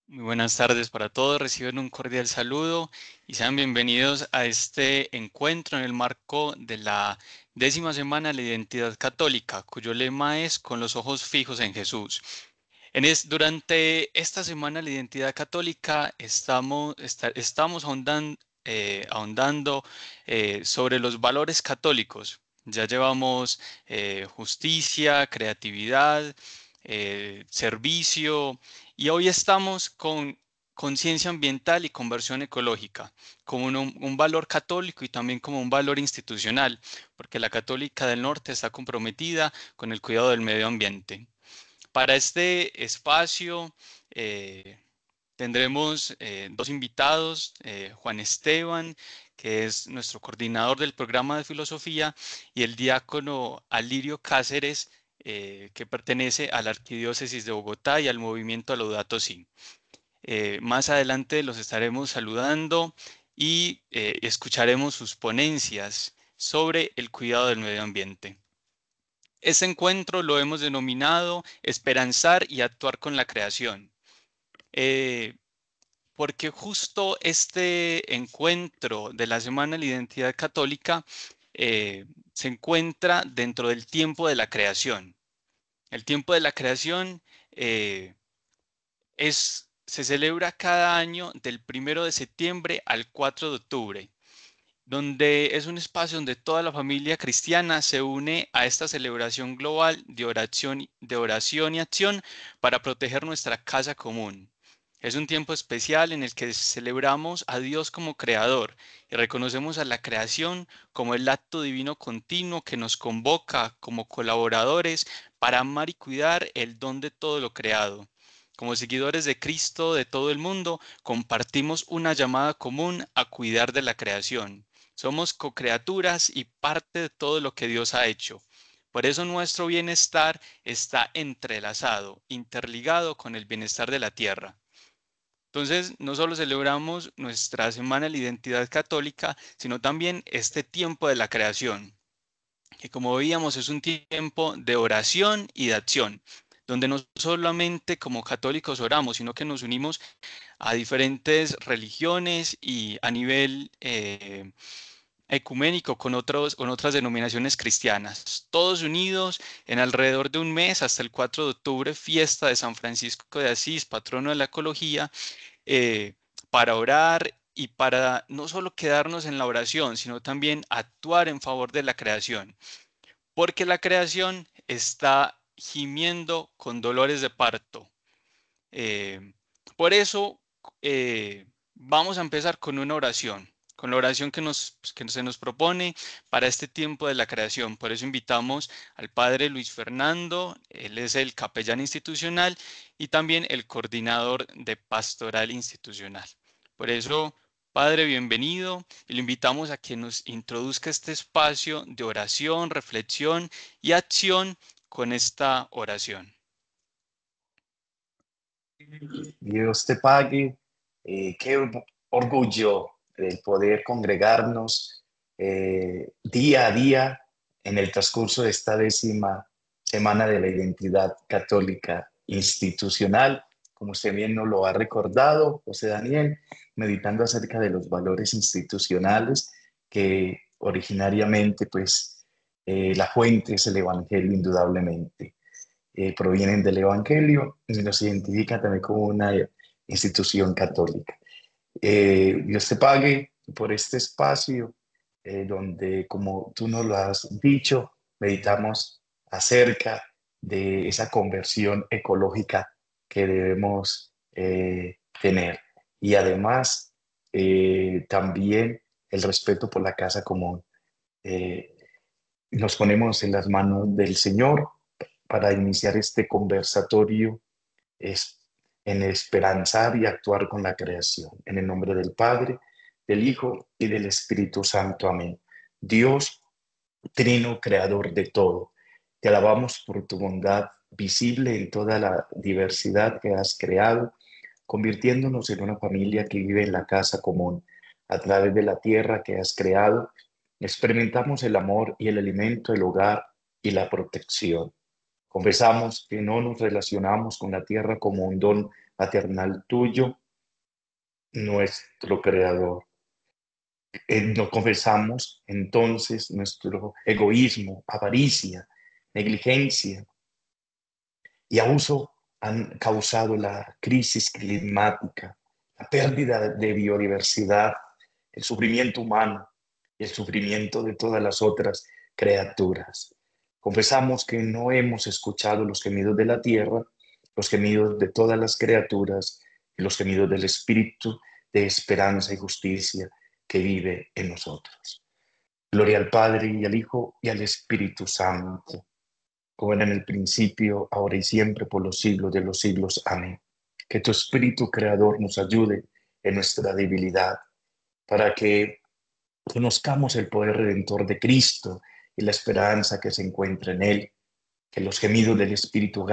Muy buenas tardes para todos, reciben un cordial saludo y sean bienvenidos a este encuentro en el marco de la 10ª semana de la identidad católica, cuyo lema es Con los ojos fijos en Jesús. Durante esta semana de la identidad católica estamos ahondando sobre los valores católicos. Ya llevamos justicia, creatividad, servicio y hoy estamos con conciencia ambiental y conversión ecológica, como un valor católico y también como un valor institucional, porque la Católica del Norte está comprometida con el cuidado del medio ambiente. Para este espacio tendremos dos invitados, Juan Esteban, que es nuestro coordinador del programa de filosofía, y el diácono Alirio Cáceres, que pertenece a la Arquidiócesis de Bogotá y al movimiento Laudato Si. Más adelante los estaremos saludando y escucharemos sus ponencias sobre el cuidado del medio ambiente. Este encuentro lo hemos denominado Esperanzar y actuar con la creación, eh, porque justo este encuentro de la Semana de la Identidad Católica se encuentra dentro del tiempo de la creación. El tiempo de la creación eh, se celebra cada año del 1 de septiembre al 4 de octubre, donde es un espacio donde toda la familia cristiana se une a esta celebración global de oración y acción para proteger nuestra casa común. Es un tiempo especial en el que celebramos a Dios como creador y reconocemos a la creación como el acto divino continuo que nos convoca como colaboradores para amar y cuidar el don de todo lo creado. Como seguidores de Cristo de todo el mundo, compartimos una llamada común a cuidar de la creación. Somos co-creaturas y parte de todo lo que Dios ha hecho. Por eso nuestro bienestar está entrelazado, interligado con el bienestar de la tierra. Entonces, no solo celebramos nuestra Semana de la Identidad Católica, sino también este tiempo de la creación, que como veíamos es un tiempo de oración y de acción, donde no solamente como católicos oramos, sino que nos unimos a diferentes religiones y a nivel ecuménico con otras denominaciones cristianas, todos unidos en alrededor de un mes hasta el 4 de octubre, fiesta de San Francisco de Asís, patrono de la ecología, eh, para orar y para no solo quedarnos en la oración, sino también actuar en favor de la creación, porque la creación está gimiendo con dolores de parto. Eh, por eso vamos a empezar con una oración, con la oración que se nos propone para este tiempo de la creación. Por eso invitamos al Padre Luis Fernando, él es el capellán institucional y también el coordinador de pastoral institucional. Por eso, Padre, bienvenido y lo invitamos a que nos introduzca este espacio de oración, reflexión y acción con esta oración. Dios te pague. Qué orgullo el poder congregarnos día a día en el transcurso de esta 10ª Semana de la Identidad Católica Institucional, como usted bien nos lo ha recordado, José Daniel, meditando acerca de los valores institucionales que originariamente, pues, la fuente es el Evangelio indudablemente. Provienen del Evangelio y nos identifican también como una institución católica. Dios te pague por este espacio donde, como tú nos lo has dicho, meditamos acerca de esa conversión ecológica que debemos tener. Y además, también el respeto por la casa común. Eh, Nos ponemos en las manos del Señor para iniciar este conversatorio en esperanzar y actuar con la creación. En el nombre del Padre, del Hijo y del Espíritu Santo. Amén. Dios, Trino, creador de todo, te alabamos por tu bondad visible en toda la diversidad que has creado, convirtiéndonos en una familia que vive en la casa común. A través de la tierra que has creado, experimentamos el amor y el alimento, el hogar y la protección. Confesamos que no nos relacionamos con la tierra como un don paternal tuyo, nuestro creador. Nos confesamos entonces nuestro egoísmo, avaricia, negligencia y abuso han causado la crisis climática, la pérdida de biodiversidad, el sufrimiento humano y el sufrimiento de todas las otras criaturas. Confesamos que no hemos escuchado los gemidos de la tierra, los gemidos de todas las criaturas y los gemidos del Espíritu de esperanza y justicia que vive en nosotros. Gloria al Padre y al Hijo y al Espíritu Santo, como era en el principio, ahora y siempre, por los siglos de los siglos. Amén. Que tu Espíritu Creador nos ayude en nuestra debilidad, para que conozcamos el poder redentor de Cristo y la esperanza que se encuentra en Él, que los gemidos del Espíritu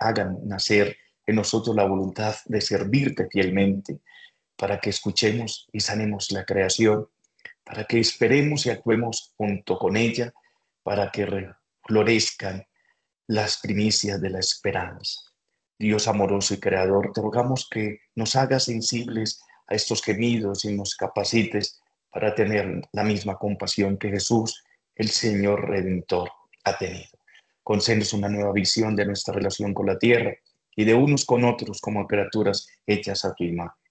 hagan nacer en nosotros la voluntad de servirte fielmente, para que escuchemos y sanemos la creación, para que esperemos y actuemos junto con ella, para que florezcan las primicias de la esperanza. Dios amoroso y creador, te rogamos que nos hagas sensibles a estos gemidos y nos capacites para tener la misma compasión que Jesús, el Señor Redentor, ha tenido. Concédenos una nueva visión de nuestra relación con la tierra y de unos con otros como criaturas hechas a tu imagen.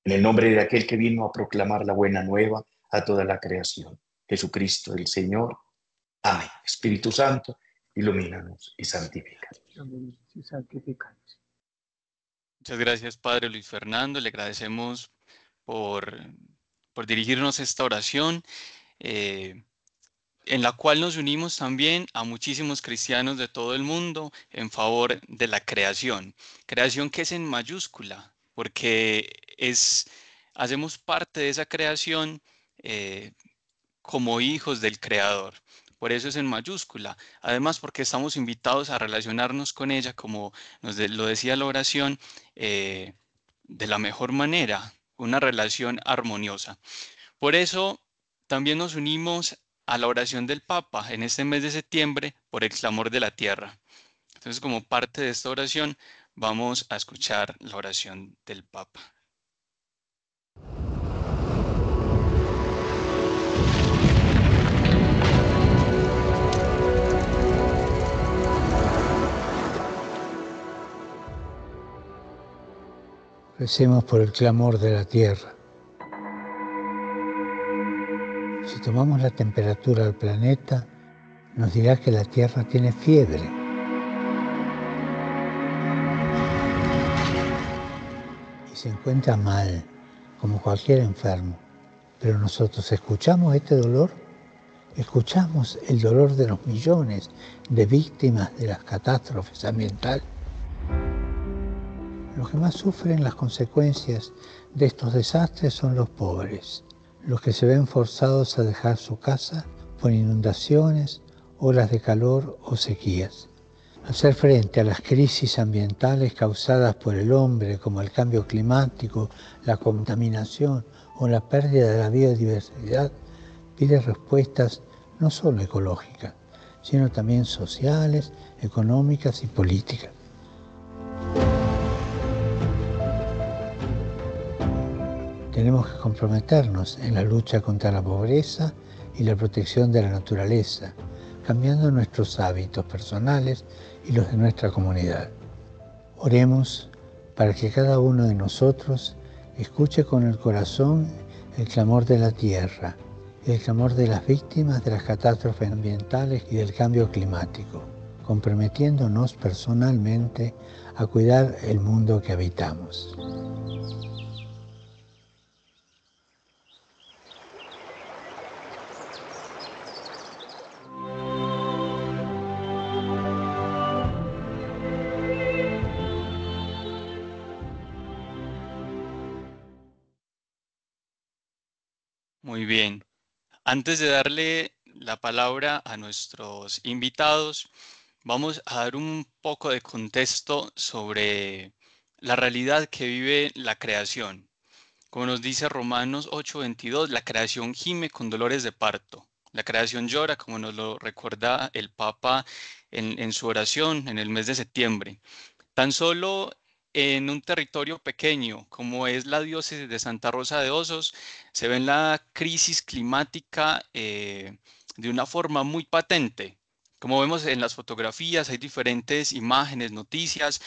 En el nombre de aquel que vino a proclamar la buena nueva a toda la creación, Jesucristo el Señor. Amén. Espíritu Santo, ilumínanos y santifícanos. Muchas gracias, Padre Luis Fernando. Le agradecemos por, por dirigirnos esta oración, en la cual nos unimos también a muchísimos cristianos de todo el mundo en favor de la creación. Creación que es en mayúscula, porque hacemos parte de esa creación como hijos del Creador. Por eso es en mayúscula. Además, porque estamos invitados a relacionarnos con ella, como lo decía la oración, de la mejor manera, una relación armoniosa. Por eso también nos unimos a la oración del Papa en este mes de septiembre por el clamor de la tierra. Entonces, como parte de esta oración, vamos a escuchar la oración del Papa. Recemos por el clamor de la tierra. Si tomamos la temperatura del planeta, nos dirá que la Tierra tiene fiebre. Y se encuentra mal, como cualquier enfermo. Pero nosotros escuchamos este dolor, escuchamos el dolor de los millones de víctimas de las catástrofes ambientales. Los que más sufren las consecuencias de estos desastres son los pobres, los que se ven forzados a dejar su casa por inundaciones, olas de calor o sequías. Hacer frente a las crisis ambientales causadas por el hombre, como el cambio climático, la contaminación o la pérdida de la biodiversidad, pide respuestas no solo ecológicas, sino también sociales, económicas y políticas. Tenemos que comprometernos en la lucha contra la pobreza y la protección de la naturaleza, cambiando nuestros hábitos personales y los de nuestra comunidad. Oremos para que cada uno de nosotros escuche con el corazón el clamor de la tierra y el clamor de las víctimas de las catástrofes ambientales y del cambio climático, comprometiéndonos personalmente a cuidar el mundo que habitamos. Muy bien. Antes de darle la palabra a nuestros invitados, vamos a dar un poco de contexto sobre la realidad que vive la creación. Como nos dice Romanos 8:22, la creación gime con dolores de parto. La creación llora, como nos lo recuerda el Papa en su oración en el mes de septiembre. Tan solo en un territorio pequeño como es la diócesis de Santa Rosa de Osos, se ve la crisis climática de una forma muy patente. Como vemos en las fotografías, hay diferentes imágenes, noticias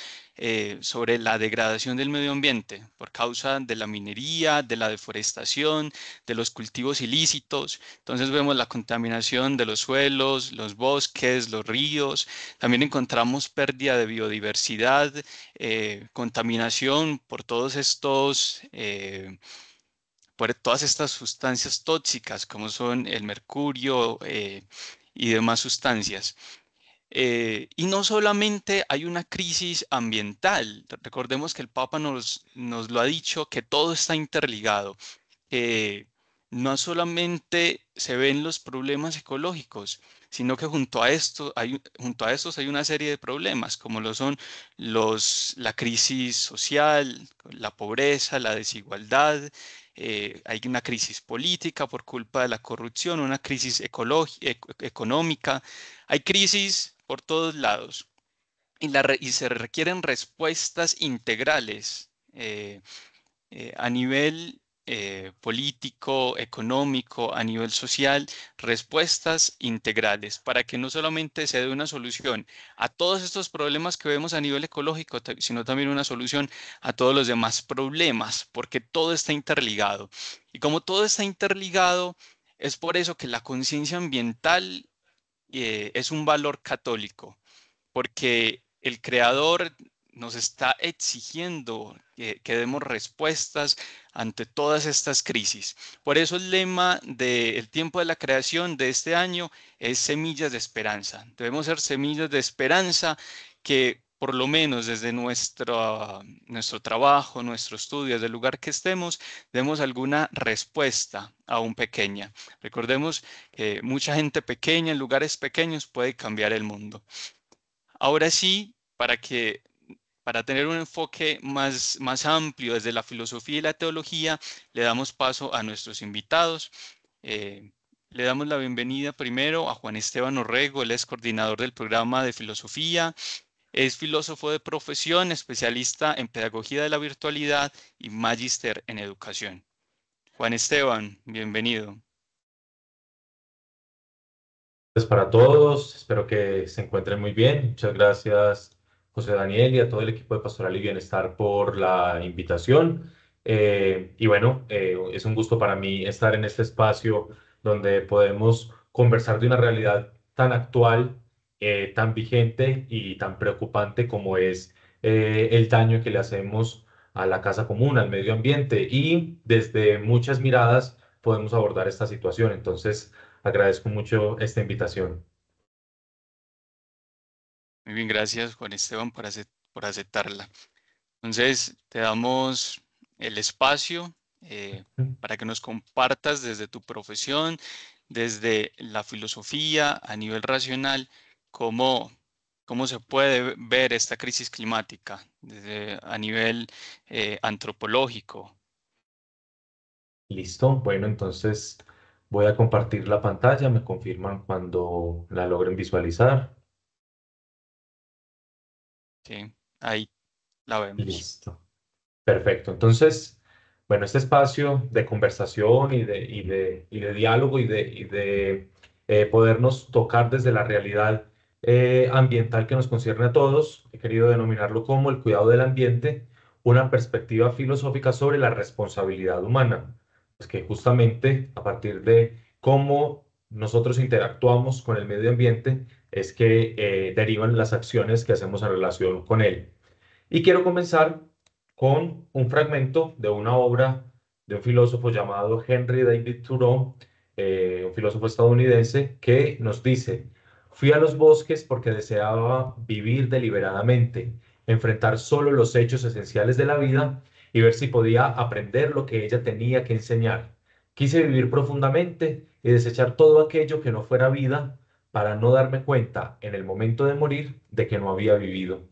sobre la degradación del medio ambiente por causa de la minería, de la deforestación, de los cultivos ilícitos. Entonces vemos la contaminación de los suelos, los bosques, los ríos. También encontramos pérdida de biodiversidad, contaminación por todos estos, por todas estas sustancias tóxicas como son el mercurio y demás sustancias. Y no solamente hay una crisis ambiental, recordemos que el Papa nos lo ha dicho, que todo está interligado, que no solamente se ven los problemas ecológicos, sino que junto a estos hay una serie de problemas, como lo son la crisis social, la pobreza, la desigualdad, hay una crisis política por culpa de la corrupción, una crisis económica, hay crisis por todos lados y se requieren respuestas integrales. A nivel político, económico, a nivel social, respuestas integrales para que no solamente se dé una solución a todos estos problemas que vemos a nivel ecológico, sino también una solución a todos los demás problemas, porque todo está interligado. Y como todo está interligado, es por eso que la conciencia ambiental es un valor católico porque el creador nos está exigiendo que demos respuestas ante todas estas crisis. Por eso el lema del tiempo de la creación de este año es semillas de esperanza. Debemos ser semillas de esperanza que por lo menos desde nuestro trabajo, nuestro estudio, desde el lugar que estemos, demos alguna respuesta, aún pequeña. Recordemos que mucha gente pequeña en lugares pequeños puede cambiar el mundo. Ahora sí, para tener un enfoque más amplio desde la filosofía y la teología, le damos paso a nuestros invitados. Eh, Le damos la bienvenida primero a Juan Esteban Orrego, él es coordinador del programa de filosofía, es filósofo de profesión, especialista en pedagogía de la virtualidad y magíster en educación. Juan Esteban, bienvenido. Pues para todos, espero que se encuentren muy bien. Muchas gracias, José Daniel, y a todo el equipo de Pastoral y Bienestar por la invitación. Y bueno, es un gusto para mí estar en este espacio donde podemos conversar de una realidad tan actual, tan vigente y tan preocupante como es el daño que le hacemos a la casa común, al medio ambiente. Y desde muchas miradas podemos abordar esta situación. Entonces, agradezco mucho esta invitación. Muy bien, gracias Juan Esteban por aceptarla. Entonces, te damos el espacio para que nos compartas desde tu profesión, desde la filosofía a nivel racional, cómo, cómo se puede ver esta crisis climática a nivel antropológico. Listo. Bueno, entonces voy a compartir la pantalla. Me confirman cuando la logren visualizar. ¿Sí? Ahí la vemos. Listo. Perfecto. Entonces, bueno, este espacio de conversación y de diálogo y de podernos tocar desde la realidad ambiental que nos concierne a todos, he querido denominarlo como el cuidado del ambiente, una perspectiva filosófica sobre la responsabilidad humana. Es que justamente a partir de cómo nosotros interactuamos con el medio ambiente es que derivan las acciones que hacemos en relación con él. Y quiero comenzar con un fragmento de una obra de un filósofo llamado Henry David Thoreau, un filósofo estadounidense, que nos dice: fui a los bosques porque deseaba vivir deliberadamente, enfrentar solo los hechos esenciales de la vida y ver si podía aprender lo que ella tenía que enseñar, Quise vivir profundamente y desechar todo aquello que no fuera vida para no darme cuenta en el momento de morir de que no había vivido.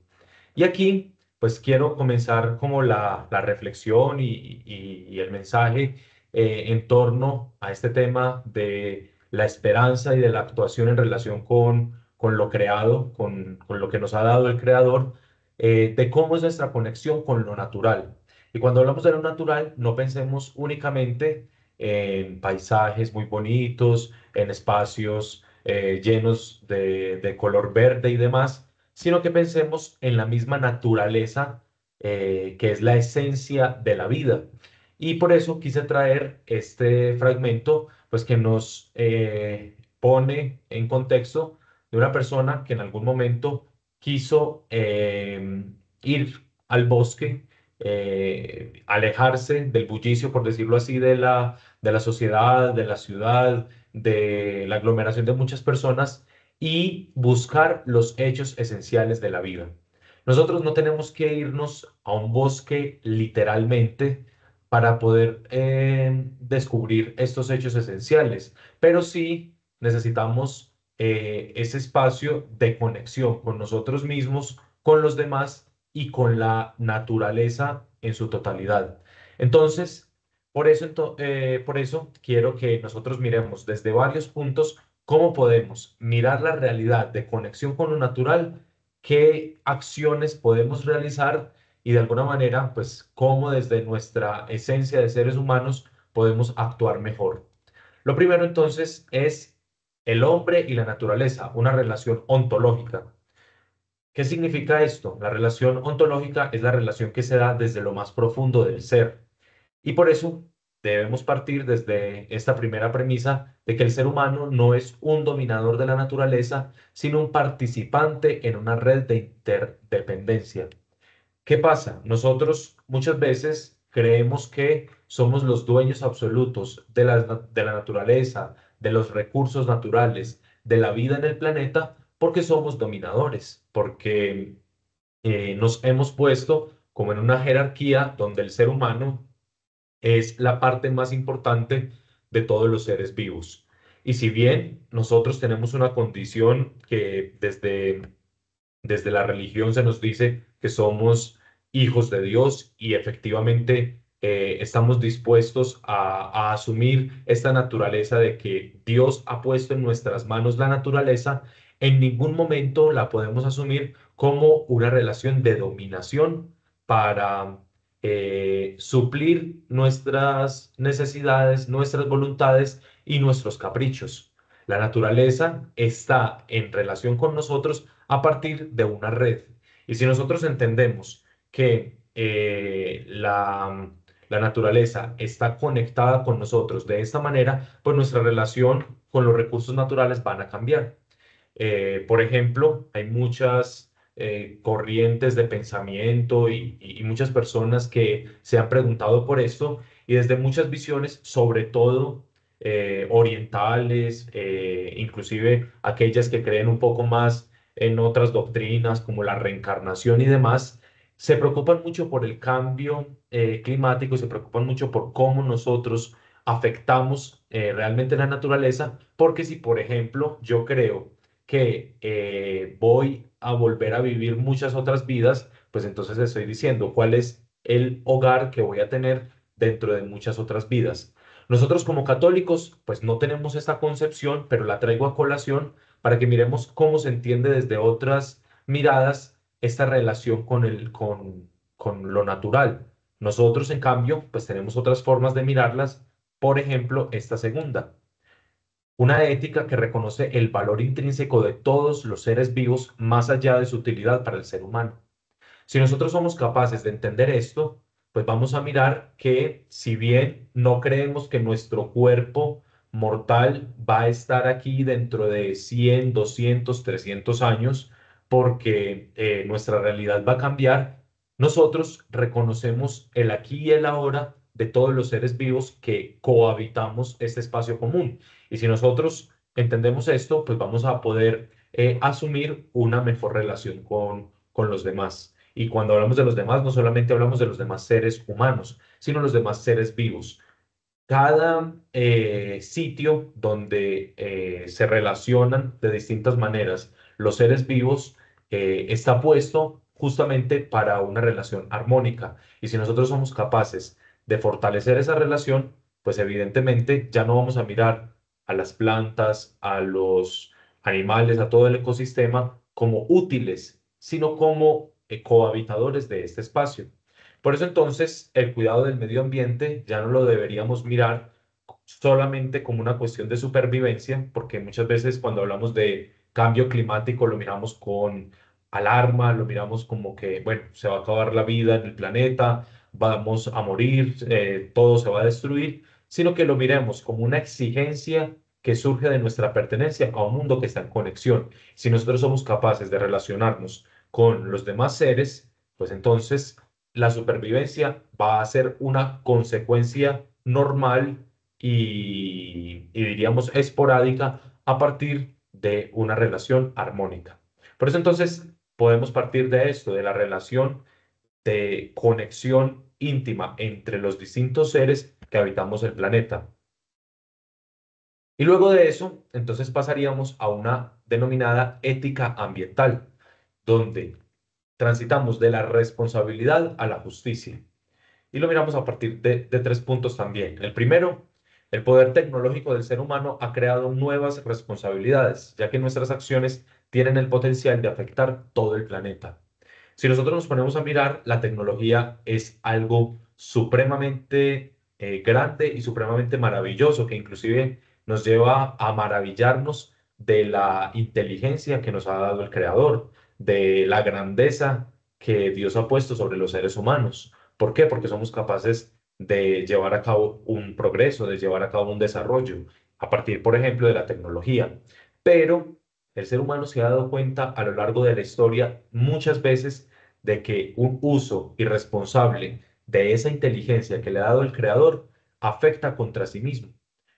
Y aquí, pues quiero comenzar como la reflexión y el mensaje en torno a este tema de la esperanza y de la actuación en relación con lo creado, con lo que nos ha dado el Creador, de cómo es nuestra conexión con lo natural. Y cuando hablamos de lo natural, no pensemos únicamente en paisajes muy bonitos, en espacios llenos de color verde y demás, sino que pensemos en la misma naturaleza que es la esencia de la vida. Y por eso quise traer este fragmento, pues que nos pone en contexto de una persona que en algún momento quiso ir al bosque, alejarse del bullicio, por decirlo así, de la sociedad, de la ciudad, de la aglomeración de muchas personas y buscar los hechos esenciales de la vida. Nosotros no tenemos que irnos a un bosque literalmente para poder descubrir estos hechos esenciales, pero sí necesitamos ese espacio de conexión con nosotros mismos, con los demás y con la naturaleza en su totalidad. Entonces, por eso quiero que nosotros miremos desde varios puntos cómo podemos mirar la realidad de conexión con lo natural, qué acciones podemos realizar y de alguna manera, pues, cómo desde nuestra esencia de seres humanos podemos actuar mejor. Lo primero entonces es el hombre y la naturaleza, una relación ontológica. ¿Qué significa esto? La relación ontológica es la relación que se da desde lo más profundo del ser. Y por eso debemos partir desde esta primera premisa de que el ser humano no es un dominador de la naturaleza, sino un participante en una red de interdependencia. ¿Qué pasa? Nosotros muchas veces creemos que somos los dueños absolutos de la naturaleza, de los recursos naturales, de la vida en el planeta, porque somos dominadores, porque nos hemos puesto como en una jerarquía donde el ser humano es la parte más importante de todos los seres vivos. Y si bien nosotros tenemos una condición que desde la religión se nos dice que somos hijos de Dios y efectivamente estamos dispuestos a asumir esta naturaleza de que Dios ha puesto en nuestras manos la naturaleza, en ningún momento la podemos asumir como una relación de dominación para suplir nuestras necesidades, nuestras voluntades y nuestros caprichos. La naturaleza está en relación con nosotros a partir de una red. Y si nosotros entendemos que la naturaleza está conectada con nosotros de esta manera, pues nuestra relación con los recursos naturales van a cambiar. Por ejemplo, hay muchas corrientes de pensamiento y muchas personas que se han preguntado por esto y desde muchas visiones, sobre todo orientales, inclusive aquellas que creen un poco más en otras doctrinas como la reencarnación y demás, se preocupan mucho por el cambio climático, se preocupan mucho por cómo nosotros afectamos realmente la naturaleza, porque si, por ejemplo, yo creo que voy a volver a vivir muchas otras vidas, pues entonces estoy diciendo cuál es el hogar que voy a tener dentro de muchas otras vidas. Nosotros como católicos, pues no tenemos esta concepción, pero la traigo a colación para que miremos cómo se entiende desde otras miradas esta relación con lo natural. Nosotros, en cambio, pues tenemos otras formas de mirarlas, por ejemplo, esta segunda. Una ética que reconoce el valor intrínseco de todos los seres vivos más allá de su utilidad para el ser humano. Si nosotros somos capaces de entender esto, pues vamos a mirar que si bien no creemos que nuestro cuerpo mortal va a estar aquí dentro de 100, 200, 300 años, porque nuestra realidad va a cambiar, nosotros reconocemos el aquí y el ahora de todos los seres vivos que cohabitamos este espacio común. Y si nosotros entendemos esto, pues vamos a poder asumir una mejor relación con los demás. Y cuando hablamos de los demás, no solamente hablamos de los demás seres humanos, sino los demás seres vivos. cada sitio donde se relacionan de distintas maneras los seres vivos está puesto justamente para una relación armónica. Y si nosotros somos capaces de fortalecer esa relación, pues evidentemente ya no vamos a mirar a las plantas, a los animales, a todo el ecosistema como útiles, sino como cohabitadores de este espacio. Por eso entonces el cuidado del medio ambiente ya no lo deberíamos mirar solamente como una cuestión de supervivencia, porque muchas veces cuando hablamos de cambio climático lo miramos con alarma, lo miramos como que, bueno, se va a acabar la vida en el planeta, vamos a morir, todo se va a destruir, sino que lo miremos como una exigencia que surge de nuestra pertenencia a un mundo que está en conexión. Si nosotros somos capaces de relacionarnos con los demás seres, pues entonces la supervivencia va a ser una consecuencia normal y diríamos esporádica a partir de una relación armónica. Por eso entonces podemos partir de esto, de la relación de conexión íntima entre los distintos seres que habitamos el planeta. Y luego de eso, entonces pasaríamos a una denominada ética ambiental, donde transitamos de la responsabilidad a la justicia. Y lo miramos a partir de tres puntos también. El primero, el poder tecnológico del ser humano ha creado nuevas responsabilidades, ya que nuestras acciones tienen el potencial de afectar todo el planeta. Si nosotros nos ponemos a mirar, la tecnología es algo supremamente grande y supremamente maravilloso, que inclusive nos lleva a maravillarnos de la inteligencia que nos ha dado el Creador, de la grandeza que Dios ha puesto sobre los seres humanos. ¿Por qué? Porque somos capaces de llevar a cabo un progreso, de llevar a cabo un desarrollo, a partir, por ejemplo, de la tecnología. Pero el ser humano se ha dado cuenta a lo largo de la historia muchas veces de que un uso irresponsable de esa inteligencia que le ha dado el Creador afecta contra sí mismo.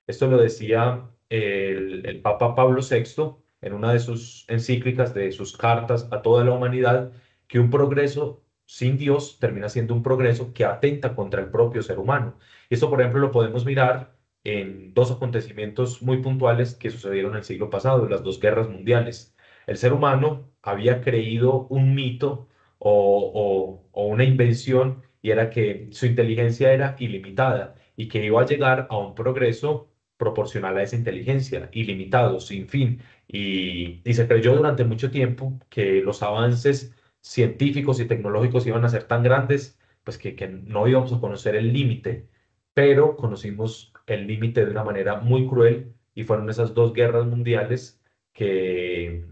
Esto lo decía el Papa Pablo VI en una de sus encíclicas, de sus cartas a toda la humanidad, que un progreso sin Dios termina siendo un progreso que atenta contra el propio ser humano. Y esto, por ejemplo, lo podemos mirar en dos acontecimientos muy puntuales que sucedieron el siglo pasado, las dos guerras mundiales. El ser humano había creído un mito o una invención y era que su inteligencia era ilimitada y que iba a llegar a un progreso proporcional a esa inteligencia, ilimitado, sin fin. Y se creyó durante mucho tiempo que los avances científicos y tecnológicos iban a ser tan grandes, pues que no íbamos a conocer el límite, pero conocimos el límite de una manera muy cruel y fueron esas dos guerras mundiales que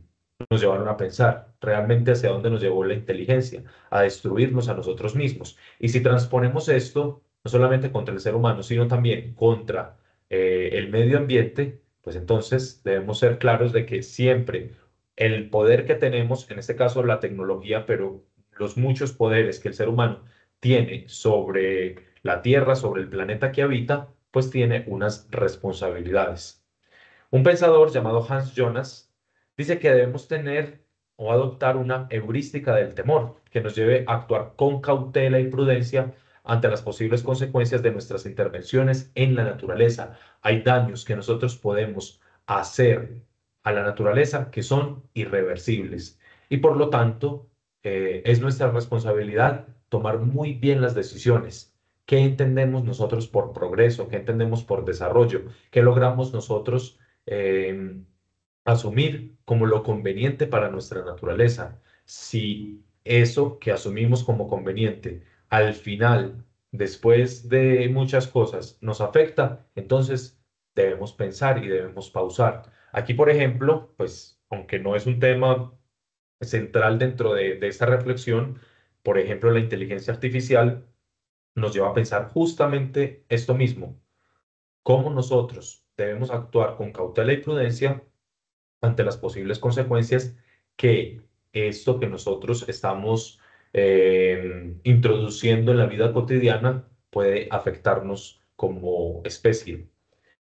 nos llevaron a pensar realmente hacia dónde nos llevó la inteligencia, a destruirnos a nosotros mismos. Y si transponemos esto, no solamente contra el ser humano, sino también contra el medio ambiente, pues entonces debemos ser claros de que siempre el poder que tenemos, en este caso la tecnología, pero los muchos poderes que el ser humano tiene sobre la Tierra, sobre el planeta que habita, pues tiene unas responsabilidades. Un pensador llamado Hans Jonas dice que debemos tener o adoptar una heurística del temor que nos lleve a actuar con cautela y prudencia ante las posibles consecuencias de nuestras intervenciones en la naturaleza. Hay daños que nosotros podemos hacer a la naturaleza que son irreversibles y por lo tanto es nuestra responsabilidad tomar muy bien las decisiones. ¿Qué entendemos nosotros por progreso? ¿Qué entendemos por desarrollo? ¿Qué logramos nosotros asumir como lo conveniente para nuestra naturaleza? Si eso que asumimos como conveniente al final, después de muchas cosas, nos afecta, entonces debemos pensar y debemos pausar. Aquí, por ejemplo, pues aunque no es un tema central dentro de esta reflexión, por ejemplo, la inteligencia artificial nos lleva a pensar justamente esto mismo, cómo nosotros debemos actuar con cautela y prudencia ante las posibles consecuencias que esto que nosotros estamos introduciendo en la vida cotidiana puede afectarnos como especie.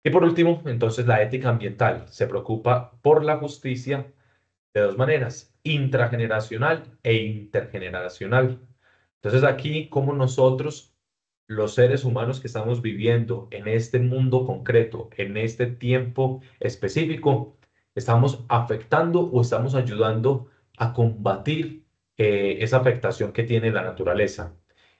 Y por último, entonces la ética ambiental se preocupa por la justicia de dos maneras, intrageneracional e intergeneracional. Entonces aquí, como nosotros los seres humanos que estamos viviendo en este mundo concreto, en este tiempo específico, estamos afectando o estamos ayudando a combatir esa afectación que tiene la naturaleza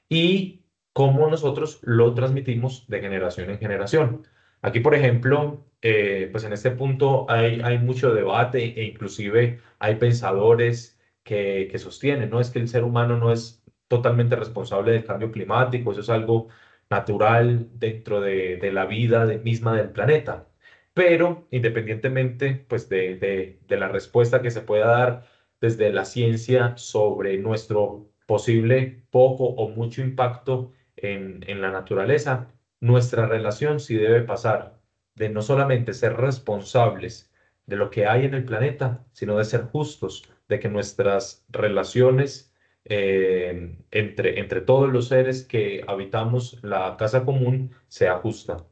y cómo nosotros lo transmitimos de generación en generación. Aquí, por ejemplo, pues en este punto hay mucho debate e inclusive hay pensadores que sostienen, ¿no? Es que el ser humano no es totalmente responsable del cambio climático, eso es algo natural dentro de la vida misma del planeta. Pero independientemente pues, de la respuesta que se pueda dar desde la ciencia sobre nuestro posible poco o mucho impacto en la naturaleza, nuestra relación sí debe pasar de no solamente ser responsables de lo que hay en el planeta, sino de ser justos, de que nuestras relaciones entre todos los seres que habitamos la casa común sea justa.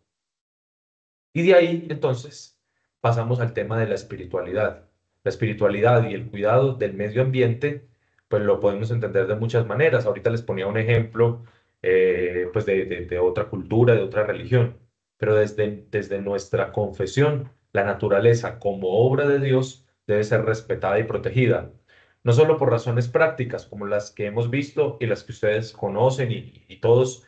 Y de ahí, entonces, pasamos al tema de la espiritualidad. La espiritualidad y el cuidado del medio ambiente, pues lo podemos entender de muchas maneras. Ahorita les ponía un ejemplo, pues de otra cultura, de otra religión. Pero desde nuestra confesión, la naturaleza como obra de Dios debe ser respetada y protegida. No solo por razones prácticas, como las que hemos visto y las que ustedes conocen y todos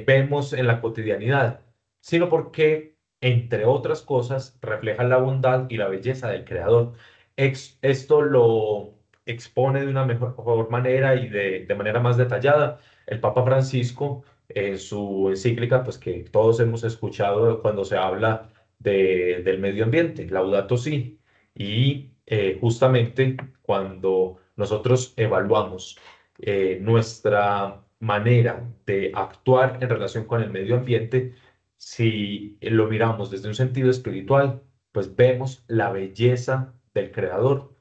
vemos en la cotidianidad, sino porque entre otras cosas, refleja la bondad y la belleza del Creador. Esto lo expone de una mejor manera y de manera más detallada el Papa Francisco en su encíclica, pues que todos hemos escuchado cuando se habla del medio ambiente, Laudato Si. Y justamente cuando nosotros evaluamos nuestra manera de actuar en relación con el medio ambiente, si lo miramos desde un sentido espiritual, pues vemos la belleza del Creador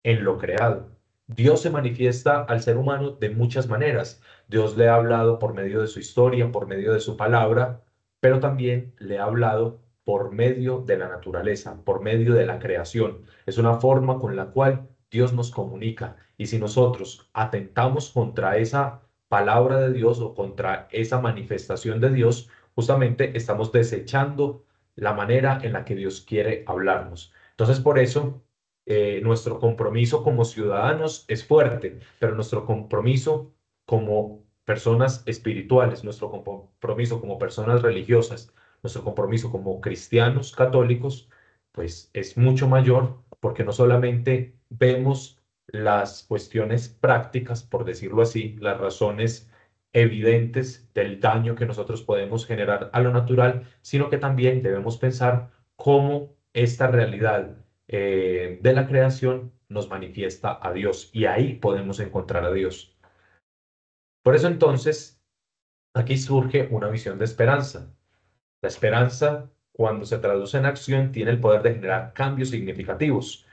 en lo creado. Dios se manifiesta al ser humano de muchas maneras. Dios le ha hablado por medio de su historia, por medio de su palabra, pero también le ha hablado por medio de la naturaleza, por medio de la creación. Es una forma con la cual Dios nos comunica. Y si nosotros atentamos contra esa palabra de Dios o contra esa manifestación de Dios, justamente estamos desechando la manera en la que Dios quiere hablarnos. Entonces, por eso nuestro compromiso como ciudadanos es fuerte, pero nuestro compromiso como personas espirituales, nuestro compromiso como personas religiosas, nuestro compromiso como cristianos católicos, pues es mucho mayor porque no solamente vemos las cuestiones prácticas, por decirlo así, las razones evidentes del daño que nosotros podemos generar a lo natural, sino que también debemos pensar cómo esta realidad de la creación nos manifiesta a Dios y ahí podemos encontrar a Dios. Por eso entonces, aquí surge una visión de esperanza. La esperanza, cuando se traduce en acción, tiene el poder de generar cambios significativos.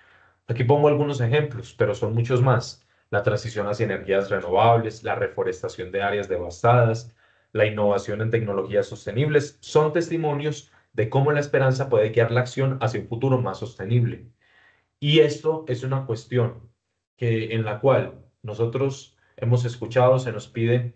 Aquí pongo algunos ejemplos, pero son muchos más. La transición hacia energías renovables, la reforestación de áreas devastadas, la innovación en tecnologías sostenibles, son testimonios de cómo la esperanza puede guiar la acción hacia un futuro más sostenible. Y esto es una cuestión en la cual nosotros hemos escuchado, se nos piden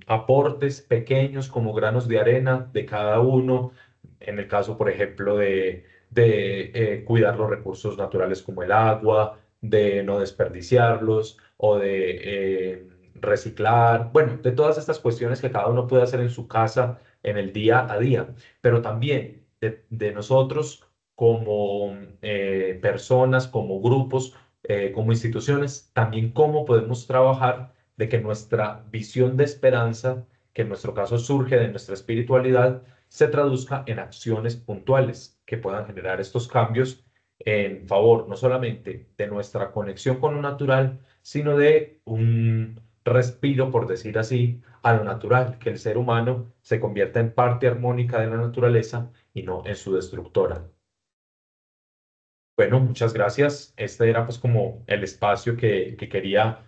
aportes pequeños como granos de arena de cada uno, en el caso, por ejemplo, de cuidar los recursos naturales como el agua, de no desperdiciarlos o de reciclar, bueno, de todas estas cuestiones que cada uno puede hacer en su casa en el día a día, pero también de nosotros como personas, como grupos, como instituciones, también cómo podemos trabajar de que nuestra visión de esperanza, que en nuestro caso surge de nuestra espiritualidad, se traduzca en acciones puntuales que puedan generar estos cambios en favor no solamente de nuestra conexión con lo natural, sino de un respiro, por decir así, a lo natural, que el ser humano se convierta en parte armónica de la naturaleza y no en su destructora. Bueno, muchas gracias. Este era pues como el espacio que quería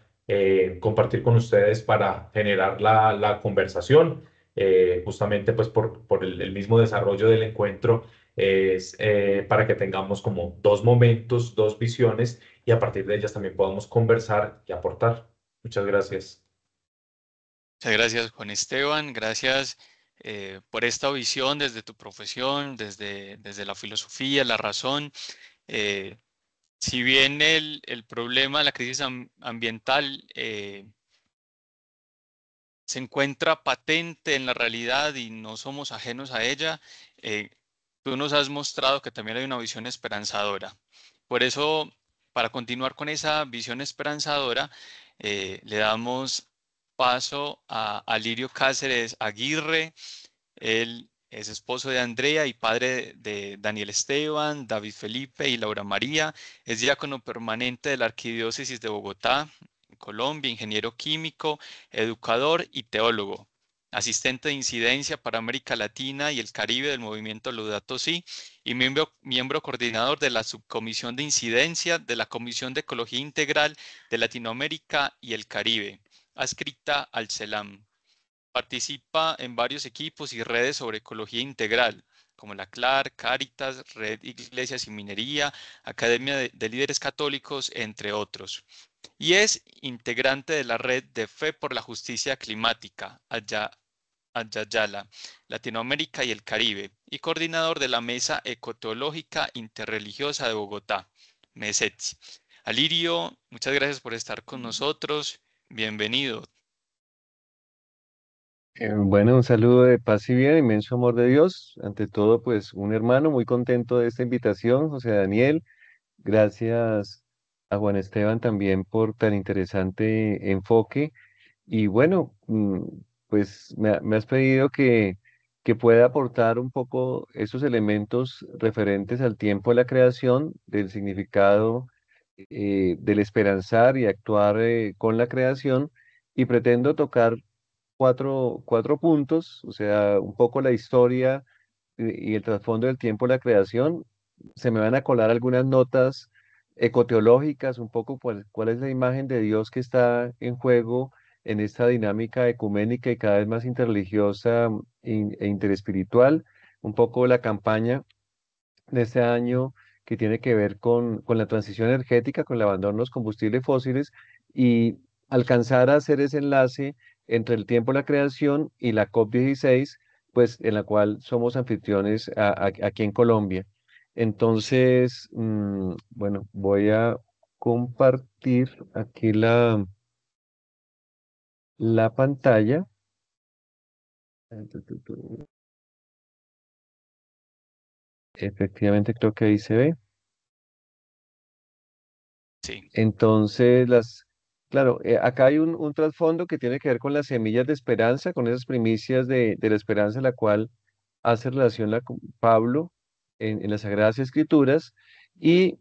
compartir con ustedes para generar la conversación. Justamente pues por el mismo desarrollo del encuentro es para que tengamos como dos momentos, dos visiones y a partir de ellas también podamos conversar y aportar. Muchas gracias. Muchas gracias, Juan Esteban. Gracias por esta visión desde tu profesión, desde la filosofía, la razón. Eh, si bien el problema, la crisis ambiental, se encuentra patente en la realidad y no somos ajenos a ella, eh, tú nos has mostrado que también hay una visión esperanzadora. Por eso, para continuar con esa visión esperanzadora, le damos paso a Lirio Cáceres Aguirre. Él es esposo de Andrea y padre de Daniel Esteban, David Felipe y Laura María. Es diácono permanente de la Arquidiócesis de Bogotá, Colombia, ingeniero químico, educador y teólogo. Asistente de incidencia para América Latina y el Caribe del movimiento Laudato Si y miembro coordinador de la subcomisión de incidencia de la Comisión de Ecología Integral de Latinoamérica y el Caribe, adscrita al CELAM. Participa en varios equipos y redes sobre ecología integral, como la CLAR, Cáritas, Red Iglesias y Minería, Academia de Líderes Católicos, entre otros. Y es integrante de la red de Fe por la Justicia Climática, Ayayala, Latinoamérica y el Caribe, y coordinador de la Mesa Ecoteológica Interreligiosa de Bogotá, MESETI. Alirio, muchas gracias por estar con nosotros. Bienvenido. Bueno, un saludo de paz y bien, inmenso amor de Dios. Ante todo, pues un hermano muy contento de esta invitación, José Daniel. Gracias a Juan Esteban también por tan interesante enfoque. Y bueno, pues me has pedido que pueda aportar un poco esos elementos referentes al tiempo de la creación, del significado del esperanzar y actuar con la creación. Y pretendo tocar cuatro puntos, o sea, un poco la historia y el trasfondo del tiempo de la creación. Se me van a colar algunas notas ecoteológicas, un poco cuál es la imagen de Dios que está en juego en esta dinámica ecuménica y cada vez más interreligiosa e interespiritual, un poco la campaña de este año que tiene que ver con la transición energética, con el abandono de los combustibles fósiles y alcanzar a hacer ese enlace entre el tiempo de la creación y la COP16, pues en la cual somos anfitriones aquí en Colombia. Entonces, bueno, voy a compartir aquí la pantalla. Efectivamente, creo que ahí se ve. Sí. Entonces, claro, acá hay un trasfondo que tiene que ver con las semillas de esperanza, con esas primicias de la esperanza, la cual hace relación Pablo en las Sagradas Escrituras, y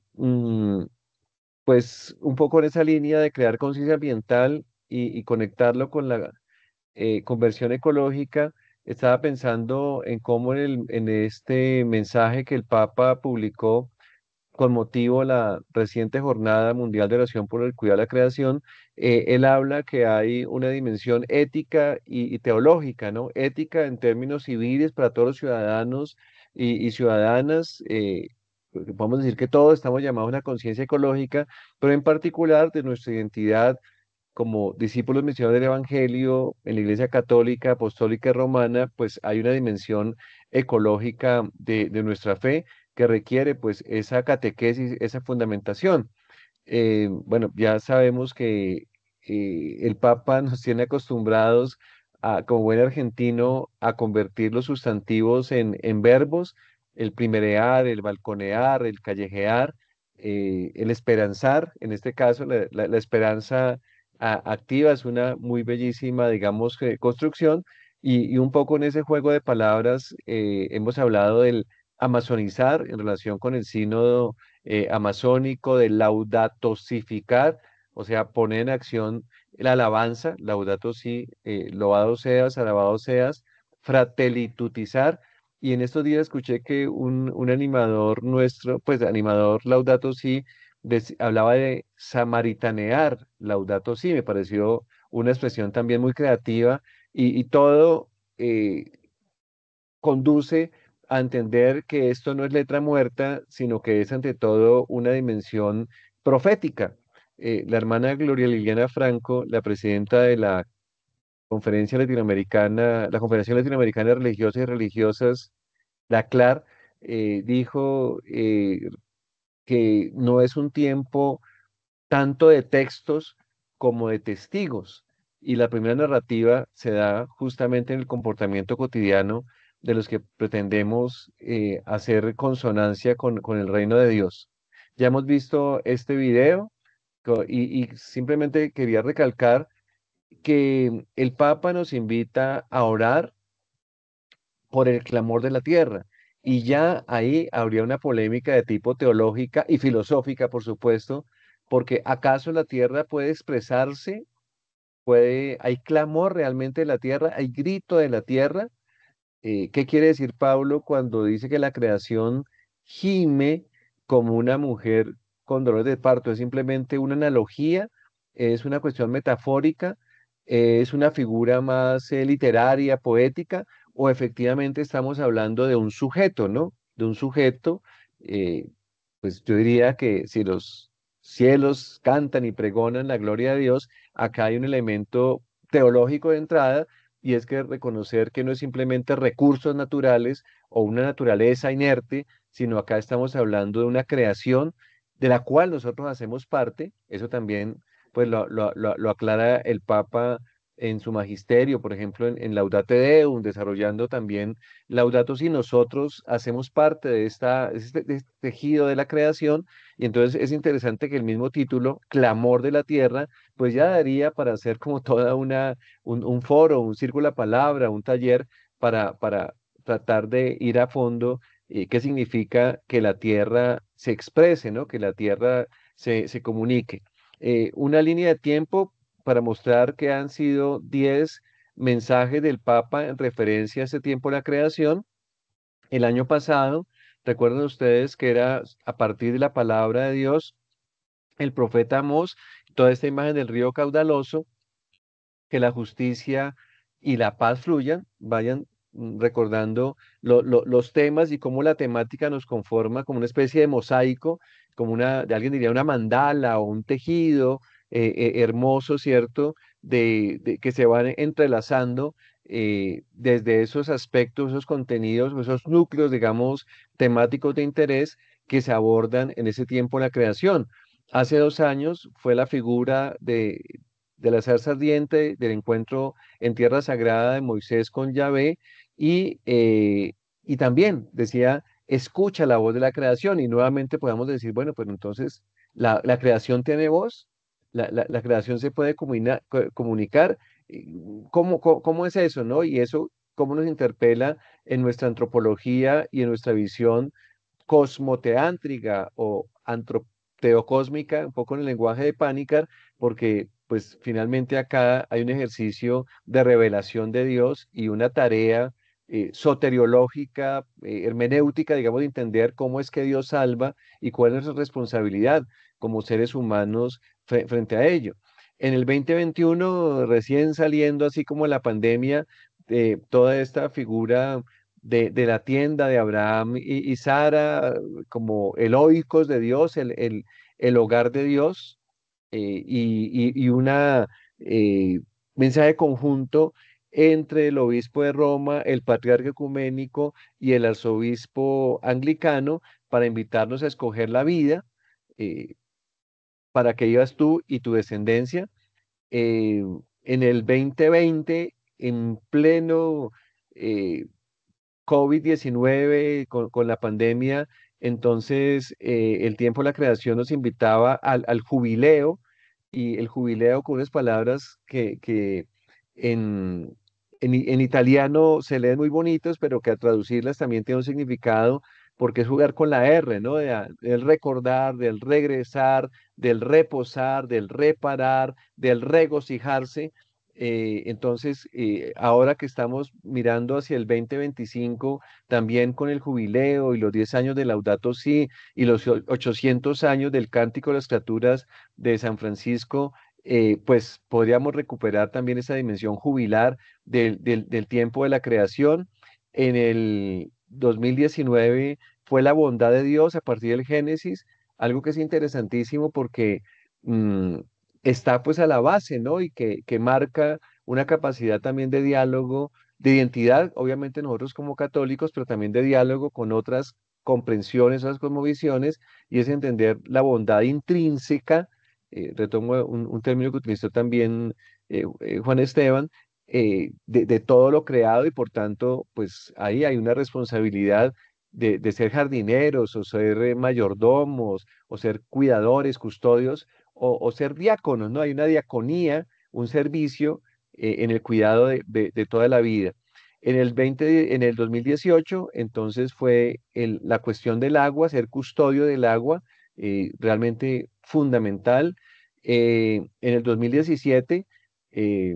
pues un poco en esa línea de crear conciencia ambiental y conectarlo con la conversión ecológica. Estaba pensando en cómo en este mensaje que el Papa publicó con motivo de la reciente Jornada Mundial de Oración por el Cuidado de la Creación, él habla que hay una dimensión ética y teológica, ¿no? Ética en términos civiles para todos los ciudadanos y ciudadanas. Porque podemos decir que todos estamos llamados a una conciencia ecológica, pero en particular de nuestra identidad como discípulos misioneros del Evangelio en la Iglesia Católica, Apostólica y Romana, pues hay una dimensión ecológica de nuestra fe que requiere pues esa catequesis, esa fundamentación. Bueno, ya sabemos que el Papa nos tiene acostumbrados como buen argentino, a convertir los sustantivos en verbos, el primerear, el balconear, el callejear, el esperanzar, en este caso la esperanza activa es una muy bellísima, digamos, construcción, y un poco en ese juego de palabras hemos hablado del amazonizar en relación con el sínodo amazónico, de laudatosificar, o sea, poner en acción la alabanza, laudato si, loado seas, alabado seas, fratelitutizar. Y en estos días escuché que un animador nuestro, pues animador laudato si, hablaba de samaritanear laudato si, me pareció una expresión también muy creativa y todo eh, conduce a entender que esto no es letra muerta, sino que es ante todo una dimensión profética. La hermana Gloria Liliana Franco, la presidenta de la conferencia latinoamericana, la Confederación Latinoamericana de Religiosas y Religiosas, la CLAR, dijo que no es un tiempo tanto de textos como de testigos. Y la primera narrativa se da justamente en el comportamiento cotidiano de los que pretendemos hacer consonancia con el reino de Dios. Ya hemos visto este video y simplemente quería recalcar que el Papa nos invita a orar por el clamor de la tierra. Y ya ahí habría una polémica de tipo teológica y filosófica, por supuesto, porque ¿acaso la tierra puede expresarse? ¿Hay clamor realmente de la tierra? ¿Hay grito de la tierra? ¿Qué quiere decir Pablo cuando dice que la creación gime como una mujer con dolor de parto? ¿Es simplemente una analogía? ¿Es una cuestión metafórica? ¿Es una figura más literaria, poética? ¿O efectivamente estamos hablando de un sujeto, ¿no? De un sujeto, eh, pues yo diría que si los cielos cantan y pregonan la gloria de Dios, acá hay un elemento teológico de entrada y es que reconocer que no es simplemente recursos naturales o una naturaleza inerte, sino acá estamos hablando de una creación de la cual nosotros hacemos parte. Eso también pues lo aclara el Papa en su magisterio, por ejemplo, en Laudate Deum, desarrollando también Laudato Si, nosotros hacemos parte de este tejido de la creación, y entonces es interesante que el mismo título, Clamor de la Tierra, pues ya daría para hacer como toda un foro, un círculo de palabra, un taller para tratar de ir a fondo qué significa que la tierra se exprese, ¿no? Que la tierra se comunique. Una línea de tiempo para mostrar que han sido 10 mensajes del Papa en referencia a ese tiempo de la creación. El año pasado, recuerden ustedes que era a partir de la palabra de Dios, el profeta Amós, toda esta imagen del río caudaloso, que la justicia y la paz fluyan, vayan recordando los temas y cómo la temática nos conforma como una especie de mosaico, como de alguien diría una mandala o un tejido hermoso, ¿cierto? Que se van entrelazando desde esos aspectos, esos contenidos, esos núcleos, digamos, temáticos de interés que se abordan en ese tiempo de la creación. Hace 2 años fue la figura de la zarza ardiente, del encuentro en tierra sagrada de Moisés con Yahvé, y también decía, escucha la voz de la creación, y nuevamente podemos decir, bueno, pues entonces la creación tiene voz, la creación se puede comunicar. ¿Cómo es eso, no? Y eso, ¿cómo nos interpela en nuestra antropología y en nuestra visión cosmoteántrica o antroteocósmica, un poco en el lenguaje de Pánicar, porque pues finalmente acá hay un ejercicio de revelación de Dios y una tarea soteriológica, hermenéutica, digamos, de entender cómo es que Dios salva y cuál es nuestra responsabilidad como seres humanos frente a ello. En el 2021, recién saliendo así como la pandemia, toda esta figura de la tienda de Abraham y Sara como eloicos de Dios, el hogar de Dios, y una mensaje conjunto entre el obispo de Roma, el patriarca ecuménico y el arzobispo anglicano para invitarnos a escoger la vida eh, para que vivas tú y tu descendencia. Eh, en el 2020, en pleno eh, COVID-19, con la pandemia, entonces el tiempo de la creación nos invitaba al jubileo, y el jubileo con unas palabras que en, en italiano se leen muy bonitos, pero que a traducirlas también tiene un significado, porque es jugar con la R, ¿no? Del recordar, del regresar, del reposar, del reparar, del regocijarse. Entonces, ahora que estamos mirando hacia el 2025, también con el jubileo y los 10 años de Laudato Si y los 800 años del Cántico de las Criaturas de San Francisco, pues podríamos recuperar también esa dimensión jubilar del tiempo de la creación. En el 2019 fue la bondad de Dios a partir del Génesis, algo que es interesantísimo porque mm, está pues a la base, ¿no? Y que marca una capacidad también de diálogo, de identidad, obviamente nosotros como católicos, pero también de diálogo con otras comprensiones, otras cosmovisiones, y es entender la bondad intrínseca, retomo un término que utilizó también Juan Esteban, de todo lo creado y por tanto, pues ahí hay una responsabilidad de ser jardineros o ser mayordomos o ser cuidadores, custodios o ser diáconos, ¿no? Hay una diaconía, un servicio en el cuidado de toda la vida. En el 2018, entonces fue la cuestión del agua, ser custodio del agua, realmente fundamental. En el 2017, eh,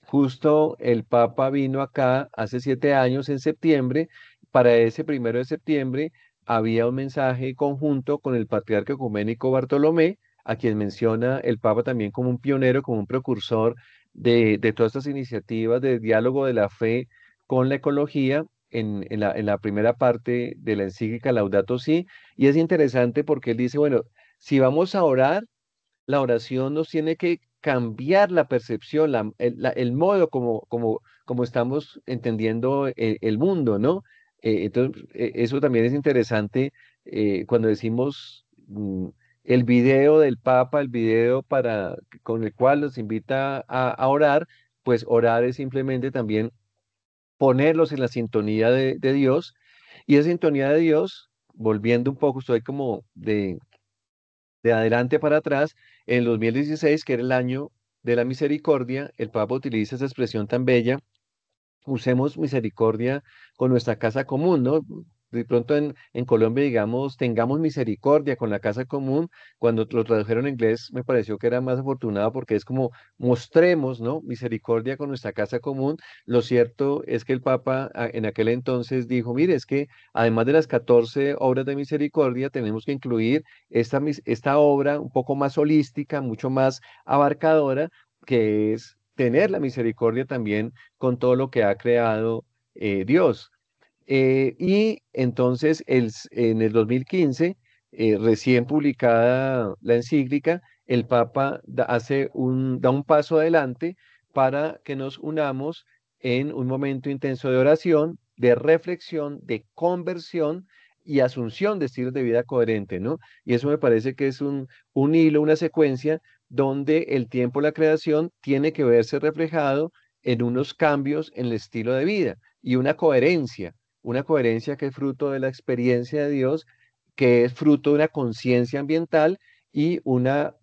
justo el Papa vino acá hace 7 años en septiembre. Para ese 1 de septiembre había un mensaje conjunto con el Patriarca Ecuménico Bartolomé, a quien menciona el Papa también como un pionero, como un precursor de todas estas iniciativas de diálogo de la fe con la ecología en la primera parte de la encíclica Laudato Si. Y es interesante porque él dice, bueno, si vamos a orar, la oración nos tiene que cambiar la percepción, el modo como estamos entendiendo el mundo, ¿no? Entonces, eso también es interesante cuando decimos el video del Papa, el video con el cual nos invita a orar, pues orar es simplemente también ponerlos en la sintonía de Dios, y esa sintonía de Dios, volviendo un poco, estoy como de adelante para atrás, en el 2016, que era el año de la misericordia, el Papa utiliza esa expresión tan bella: usemos misericordia con nuestra casa común, ¿no? De pronto en Colombia, digamos, tengamos misericordia con la casa común. Cuando lo tradujeron en inglés, me pareció que era más afortunado porque es como mostremos, ¿no? Misericordia con nuestra casa común. Lo cierto es que el Papa en aquel entonces dijo, mire, es que además de las 14 obras de misericordia, tenemos que incluir esta obra un poco más holística, mucho más abarcadora, que es tener la misericordia también con todo lo que ha creado Dios. Y entonces en el 2015, recién publicada la encíclica, el Papa da un paso adelante para que nos unamos en un momento intenso de oración, de reflexión, de conversión y asunción de estilos de vida coherente, ¿no? Y eso me parece que es un hilo, una secuencia donde el tiempo de la creación tiene que verse reflejado en unos cambios en el estilo de vida y una coherencia que es fruto de la experiencia de Dios, que es fruto de una conciencia ambiental y una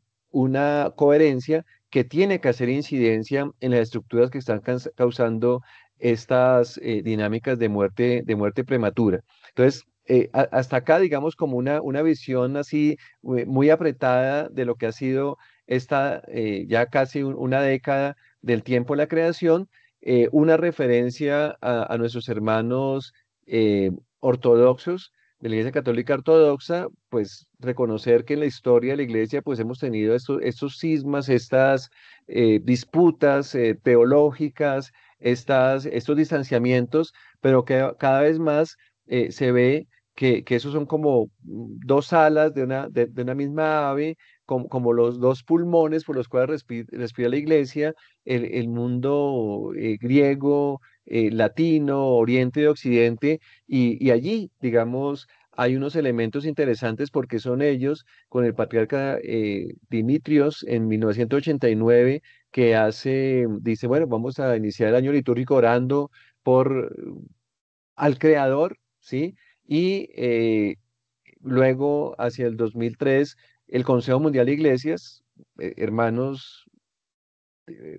coherencia que tiene que hacer incidencia en las estructuras que están causando estas dinámicas de muerte prematura. Entonces, hasta acá, digamos, como una visión así muy apretada de lo que ha sido esta ya casi una década del tiempo de la creación, una referencia a nuestros hermanos ortodoxos de la Iglesia Católica Ortodoxa, pues reconocer que en la historia de la Iglesia pues hemos tenido estos cismas, estas disputas teológicas, estos distanciamientos, pero que cada vez más se ve que esos son como dos alas de una misma ave, como los dos pulmones por los cuales respira la Iglesia, el mundo griego, latino, oriente y occidente, y allí, digamos, hay unos elementos interesantes porque son ellos, con el patriarca Dimitrios en 1989, dice, bueno, vamos a iniciar el año litúrgico orando por al Creador, ¿sí? Y luego, hacia el 2003, el Consejo Mundial de Iglesias, hermanos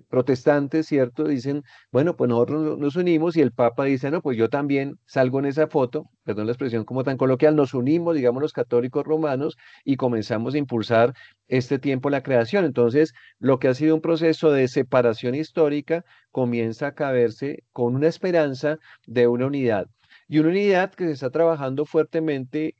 protestantes, ¿cierto? Dicen, bueno, pues nosotros nos unimos, y el Papa dice, no, pues yo también salgo en esa foto, perdón la expresión como tan coloquial, nos unimos, digamos, los católicos romanos y comenzamos a impulsar este tiempo la creación. Entonces, lo que ha sido un proceso de separación histórica comienza a caberse con una esperanza de una unidad. Y una unidad que se está trabajando fuertemente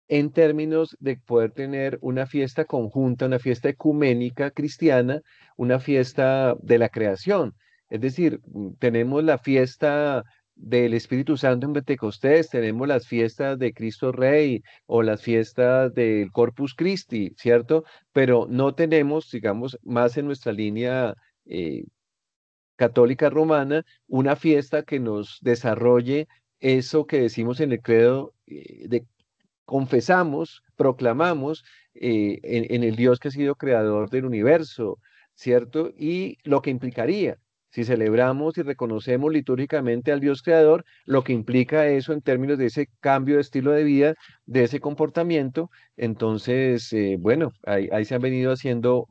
en términos de poder tener una fiesta conjunta, una fiesta ecuménica cristiana, una fiesta de la creación. Es decir, tenemos la fiesta del Espíritu Santo en Pentecostés, tenemos las fiestas de Cristo Rey o las fiestas del Corpus Christi, ¿cierto? Pero no tenemos, digamos, más en nuestra línea eh, católica romana, una fiesta que nos desarrolle eso que decimos en el credo, de confesamos, proclamamos en el Dios que ha sido creador del universo, ¿cierto? Y lo que implicaría, si celebramos y reconocemos litúrgicamente al Dios creador, lo que implica eso en términos de ese cambio de estilo de vida, de ese comportamiento, entonces, bueno, ahí se han venido haciendo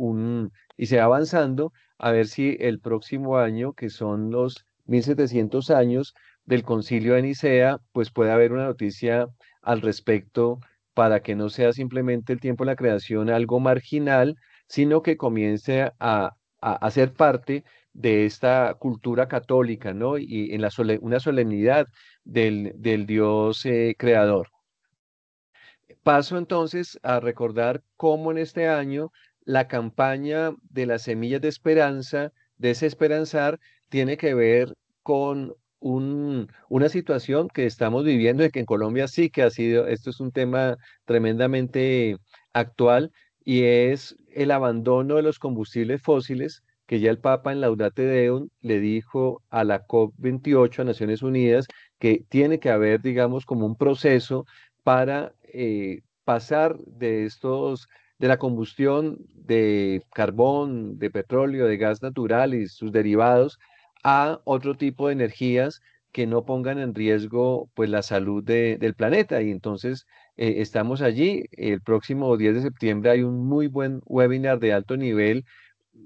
y se va avanzando a ver si el próximo año, que son los 1700 años del Concilio de Nicea, pues puede haber una noticia al respecto para que no sea simplemente el tiempo de la creación algo marginal, sino que comience a ser parte de esta cultura católica, ¿no? Y en una solemnidad del Dios creador. Paso entonces a recordar cómo en este año la campaña de las semillas de esperanza, desesperanzar, tiene que ver con una situación que estamos viviendo y que en Colombia sí que ha sido, esto es un tema tremendamente actual, y es el abandono de los combustibles fósiles, que ya el Papa en Laudate Deum le dijo a la COP28, a Naciones Unidas, que tiene que haber, digamos, como un proceso para pasar de la combustión de carbón, de petróleo, de gas natural y sus derivados a otro tipo de energías que no pongan en riesgo pues la salud del planeta. Y entonces estamos allí. El próximo 10 de septiembre hay un muy buen webinar de alto nivel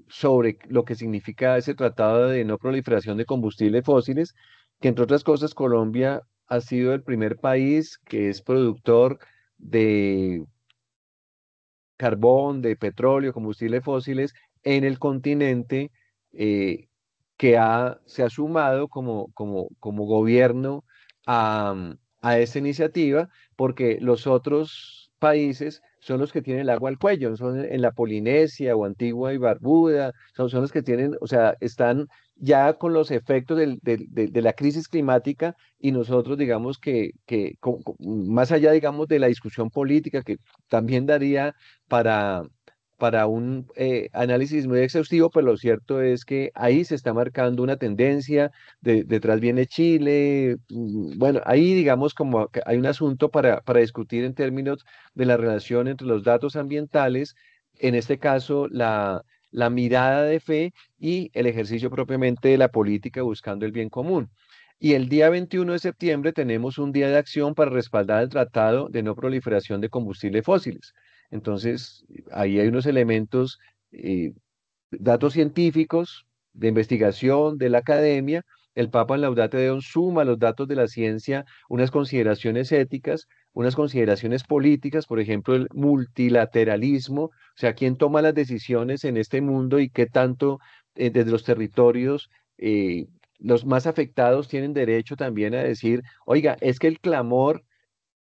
sobre lo que significa ese tratado de no proliferación de combustibles fósiles, que entre otras cosas Colombia ha sido el primer país que es productor de carbón, de petróleo, combustibles fósiles en el continente, eh, se ha sumado como gobierno a esta iniciativa, porque los otros países son los que tienen el agua al cuello, son en la Polinesia o Antigua y Barbuda, son los que tienen, o sea, están ya con los efectos de la crisis climática, y nosotros digamos más allá, digamos, de la discusión política, que también daría para, para un análisis muy exhaustivo, pero lo cierto es que ahí se está marcando una tendencia, detrás viene Chile, bueno, ahí digamos como que hay un asunto para discutir en términos de la relación entre los datos ambientales, en este caso la mirada de fe y el ejercicio propiamente de la política buscando el bien común. Y el día 21 de septiembre tenemos un día de acción para respaldar el Tratado de No Proliferación de Combustibles Fósiles. Entonces, ahí hay unos elementos, eh, datos científicos, de investigación, de la academia. El Papa en Laudate Deum suma a los datos de la ciencia unas consideraciones éticas, unas consideraciones políticas, por ejemplo, el multilateralismo, o sea, quién toma las decisiones en este mundo y qué tanto desde los territorios los más afectados tienen derecho también a decir, oiga, es que el clamor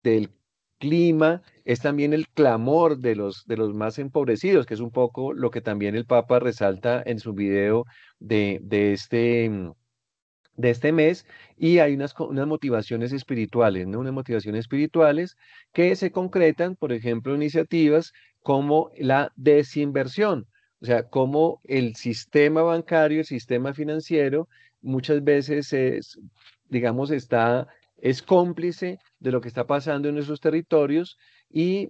del clima es también el clamor de los más empobrecidos, que es un poco lo que también el Papa resalta en su video de este mes. Y hay unas motivaciones espirituales, ¿no? Unas motivaciones espirituales que se concretan, por ejemplo, en iniciativas como la desinversión, o sea, como el sistema bancario, el sistema financiero, muchas veces digamos, es cómplice de lo que está pasando en esos territorios. Y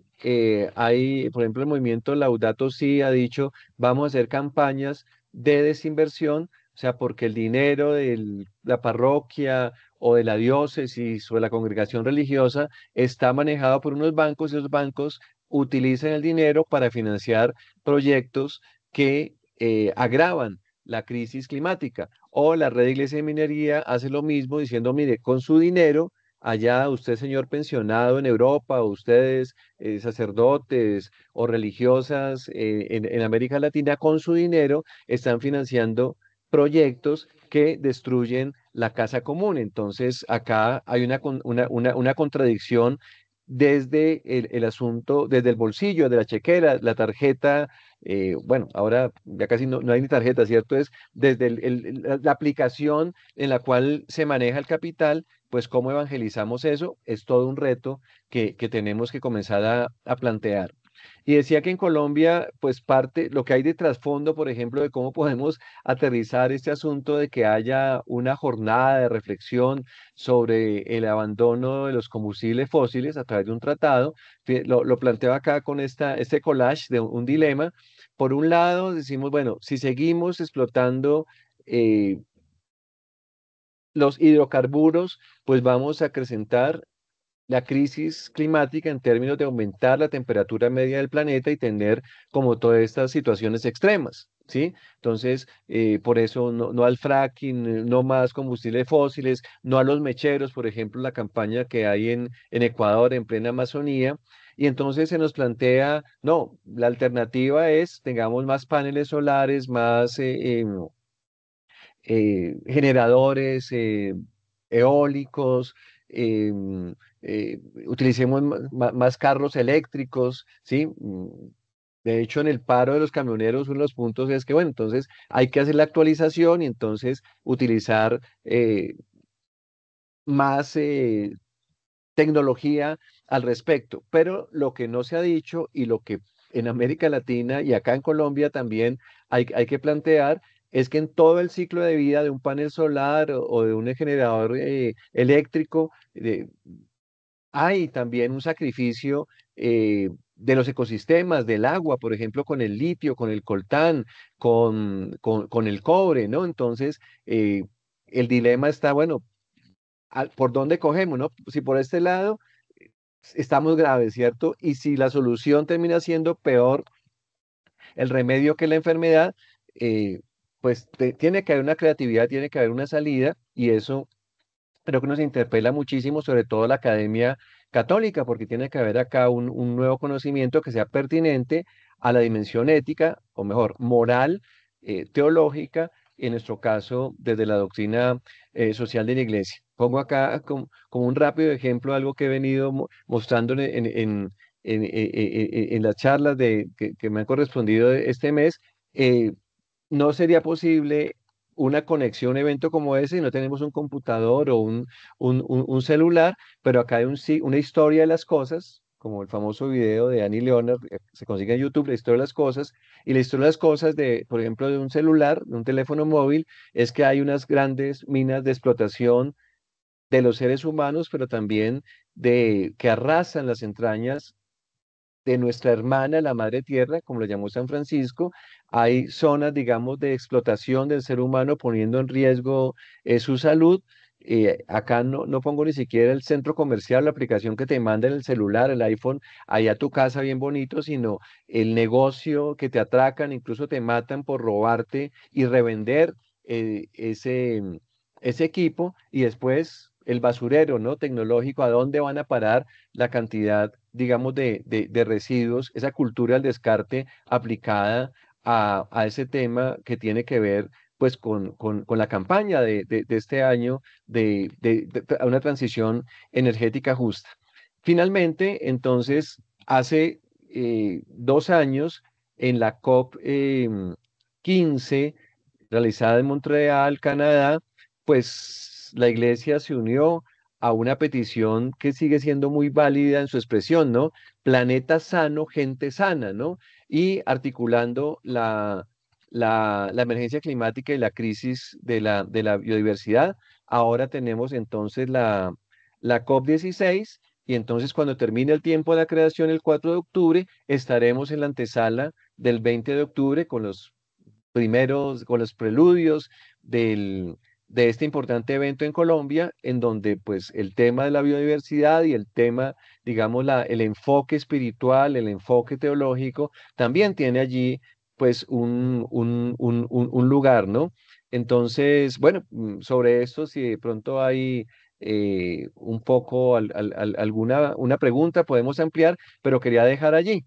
hay, por ejemplo, el movimiento Laudato Si ha dicho, vamos a hacer campañas de desinversión, o sea, porque el dinero de la parroquia o de la diócesis o de la congregación religiosa está manejado por unos bancos, y los bancos utilizan el dinero para financiar proyectos que agravan la crisis climática. O la Red Iglesia de Minería hace lo mismo diciendo, mire, con su dinero, allá usted, señor pensionado en Europa, o ustedes, sacerdotes o religiosas en América Latina, con su dinero están financiando proyectos que destruyen la casa común. Entonces, acá hay una contradicción desde el asunto, desde el bolsillo, de la chequera, la tarjeta. Bueno, ahora ya casi no hay ni tarjeta, ¿cierto? Es desde la aplicación en la cual se maneja el capital, pues cómo evangelizamos eso, es todo un reto que tenemos que comenzar a plantear. Y decía que en Colombia, pues parte, lo que hay de trasfondo, por ejemplo, de cómo podemos aterrizar este asunto de que haya una jornada de reflexión sobre el abandono de los combustibles fósiles a través de un tratado. Lo planteo acá con este collage de un dilema. Por un lado, decimos, bueno, si seguimos explotando eh, los hidrocarburos, pues vamos a acrecentar la crisis climática en términos de aumentar la temperatura media del planeta y tener como todas estas situaciones extremas, ¿sí? Entonces, por eso no al fracking, no más combustibles fósiles, no a los mecheros, por ejemplo, la campaña que hay en Ecuador, en plena Amazonía. Y entonces se nos plantea, no, la alternativa es tengamos más paneles solares, más generadores eólicos, utilicemos más carros eléctricos, ¿sí? De hecho, en el paro de los camioneros, uno de los puntos es que, bueno, entonces hay que hacer la actualización y entonces utilizar más tecnología al respecto. Pero lo que no se ha dicho y lo que en América Latina y acá en Colombia también hay que plantear es que en todo el ciclo de vida de un panel solar o de un generador eléctrico, hay también un sacrificio de los ecosistemas, del agua, por ejemplo, con el litio, con el coltán, con el cobre, ¿no? Entonces, el dilema está, bueno, ¿por dónde cogemos, no? Si por este lado estamos graves, ¿cierto? Y si la solución termina siendo peor el remedio que la enfermedad, eh, pues tiene que haber una creatividad, tiene que haber una salida y eso creo que nos interpela muchísimo, sobre todo la academia católica, porque tiene que haber acá un nuevo conocimiento que sea pertinente a la dimensión ética, o mejor, moral, teológica, en nuestro caso, desde la doctrina social de la Iglesia. Pongo acá como un rápido ejemplo algo que he venido mostrando en las charlas que me han correspondido este mes. eh, no sería posible una conexión, un evento como ese, si no tenemos un computador o un celular, pero acá hay una historia de las cosas, como el famoso video de Annie Leonard, se consigue en YouTube, la historia de las cosas, y la historia de las cosas de, por ejemplo, de un celular, de un teléfono móvil, es que hay unas grandes minas de explotación de los seres humanos, pero también de que arrasan las entrañas de nuestra hermana, la madre tierra, como lo llamó San Francisco. Hay zonas, digamos, de explotación del ser humano poniendo en riesgo su salud. Acá no pongo ni siquiera el centro comercial, la aplicación que te manda en el celular, el iPhone, allá a tu casa bien bonito, sino el negocio que te atracan, incluso te matan por robarte y revender ese equipo y después el basurero, ¿no? Tecnológico, ¿a dónde van a parar la cantidad, digamos, de residuos, esa cultura del descarte aplicada a ese tema que tiene que ver pues con la campaña de este año a una transición energética justa? Finalmente, entonces, hace 2 años, en la COP 15, realizada en Montreal, Canadá, pues la iglesia se unió a una petición que sigue siendo muy válida en su expresión, ¿no? Planeta sano, gente sana, ¿no? Y articulando la emergencia climática y la crisis de la biodiversidad. Ahora tenemos entonces la COP16 y entonces cuando termine el tiempo de la creación el 4 de octubre, estaremos en la antesala del 20 de octubre con los preludios de este importante evento en Colombia, en donde pues el tema de la biodiversidad y el tema, digamos, el enfoque espiritual, el enfoque teológico, también tiene allí pues un lugar, ¿no? Entonces, bueno, sobre esto, si de pronto hay un poco alguna una pregunta, podemos ampliar, pero quería dejar allí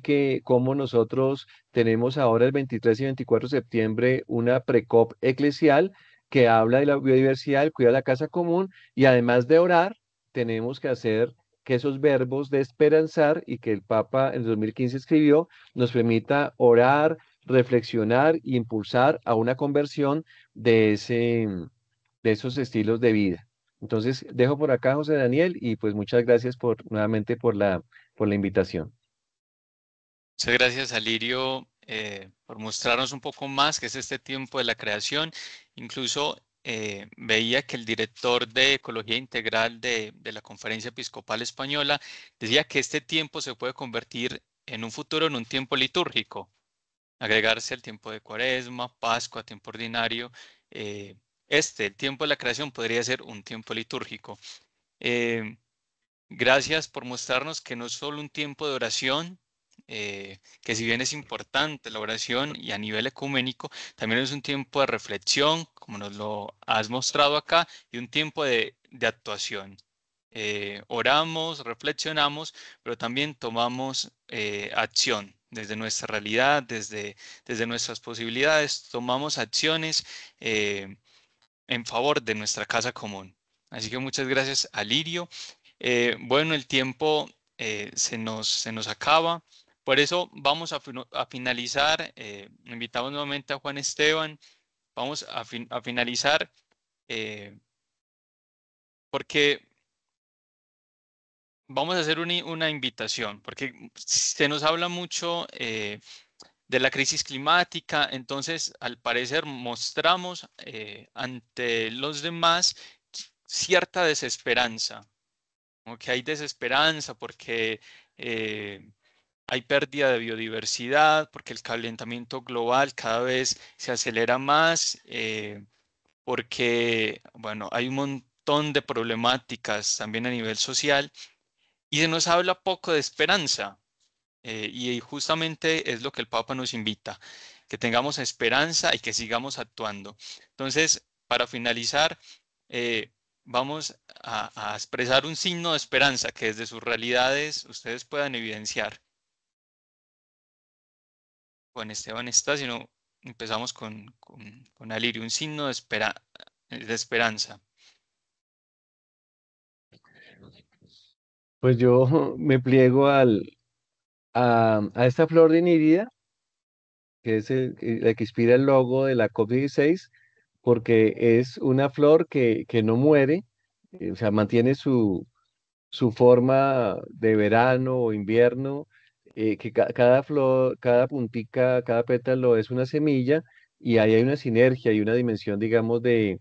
que como nosotros tenemos ahora el 23 y 24 de septiembre una precop eclesial que habla de la biodiversidad, el cuidado de la casa común y además de orar, tenemos que hacer que esos verbos de esperanzar y que el Papa en 2015 escribió nos permita orar, reflexionar y impulsar a una conversión de esos estilos de vida. Entonces, dejo por acá, José Daniel, y pues muchas gracias nuevamente por la invitación. Muchas gracias, Alirio, por mostrarnos un poco más qué es este tiempo de la creación. Incluso veía que el director de Ecología Integral de la Conferencia Episcopal Española decía que este tiempo se puede convertir en un futuro en un tiempo litúrgico, agregarse el tiempo de Cuaresma, Pascua, tiempo ordinario. El tiempo de la creación podría ser un tiempo litúrgico. Eh, Gracias por mostrarnos que no es solo un tiempo de oración, que si bien es importante la oración y a nivel ecuménico, también es un tiempo de reflexión, como nos lo has mostrado acá, y un tiempo de actuación. Oramos, reflexionamos, pero también tomamos acción desde nuestra realidad, desde nuestras posibilidades, tomamos acciones en favor de nuestra casa común. Así que muchas gracias a Lirio. Bueno, el tiempo se nos acaba. Por eso vamos a finalizar. Invitamos nuevamente a Juan Esteban. Vamos a finalizar eh, porque vamos a hacer una invitación, porque se nos habla mucho de la crisis climática. Entonces, al parecer, mostramos ante los demás cierta desesperanza, como que hay desesperanza porque eh, hay pérdida de biodiversidad, porque el calentamiento global cada vez se acelera más, porque, bueno, hay un montón de problemáticas también a nivel social y se nos habla poco de esperanza. Y justamente es lo que el Papa nos invita, que tengamos esperanza y que sigamos actuando. Entonces, para finalizar, eh, vamos a expresar un signo de esperanza que desde sus realidades ustedes puedan evidenciar. Juan Esteban está, sino empezamos con Alirio, un signo de esperanza. Pues yo me pliego a esta flor de nírida, que es la que inspira el logo de la COP16, porque es una flor que no muere, o sea, mantiene su forma de verano o invierno, que cada flor, cada puntica, cada pétalo es una semilla y ahí hay una sinergia y una dimensión, digamos, de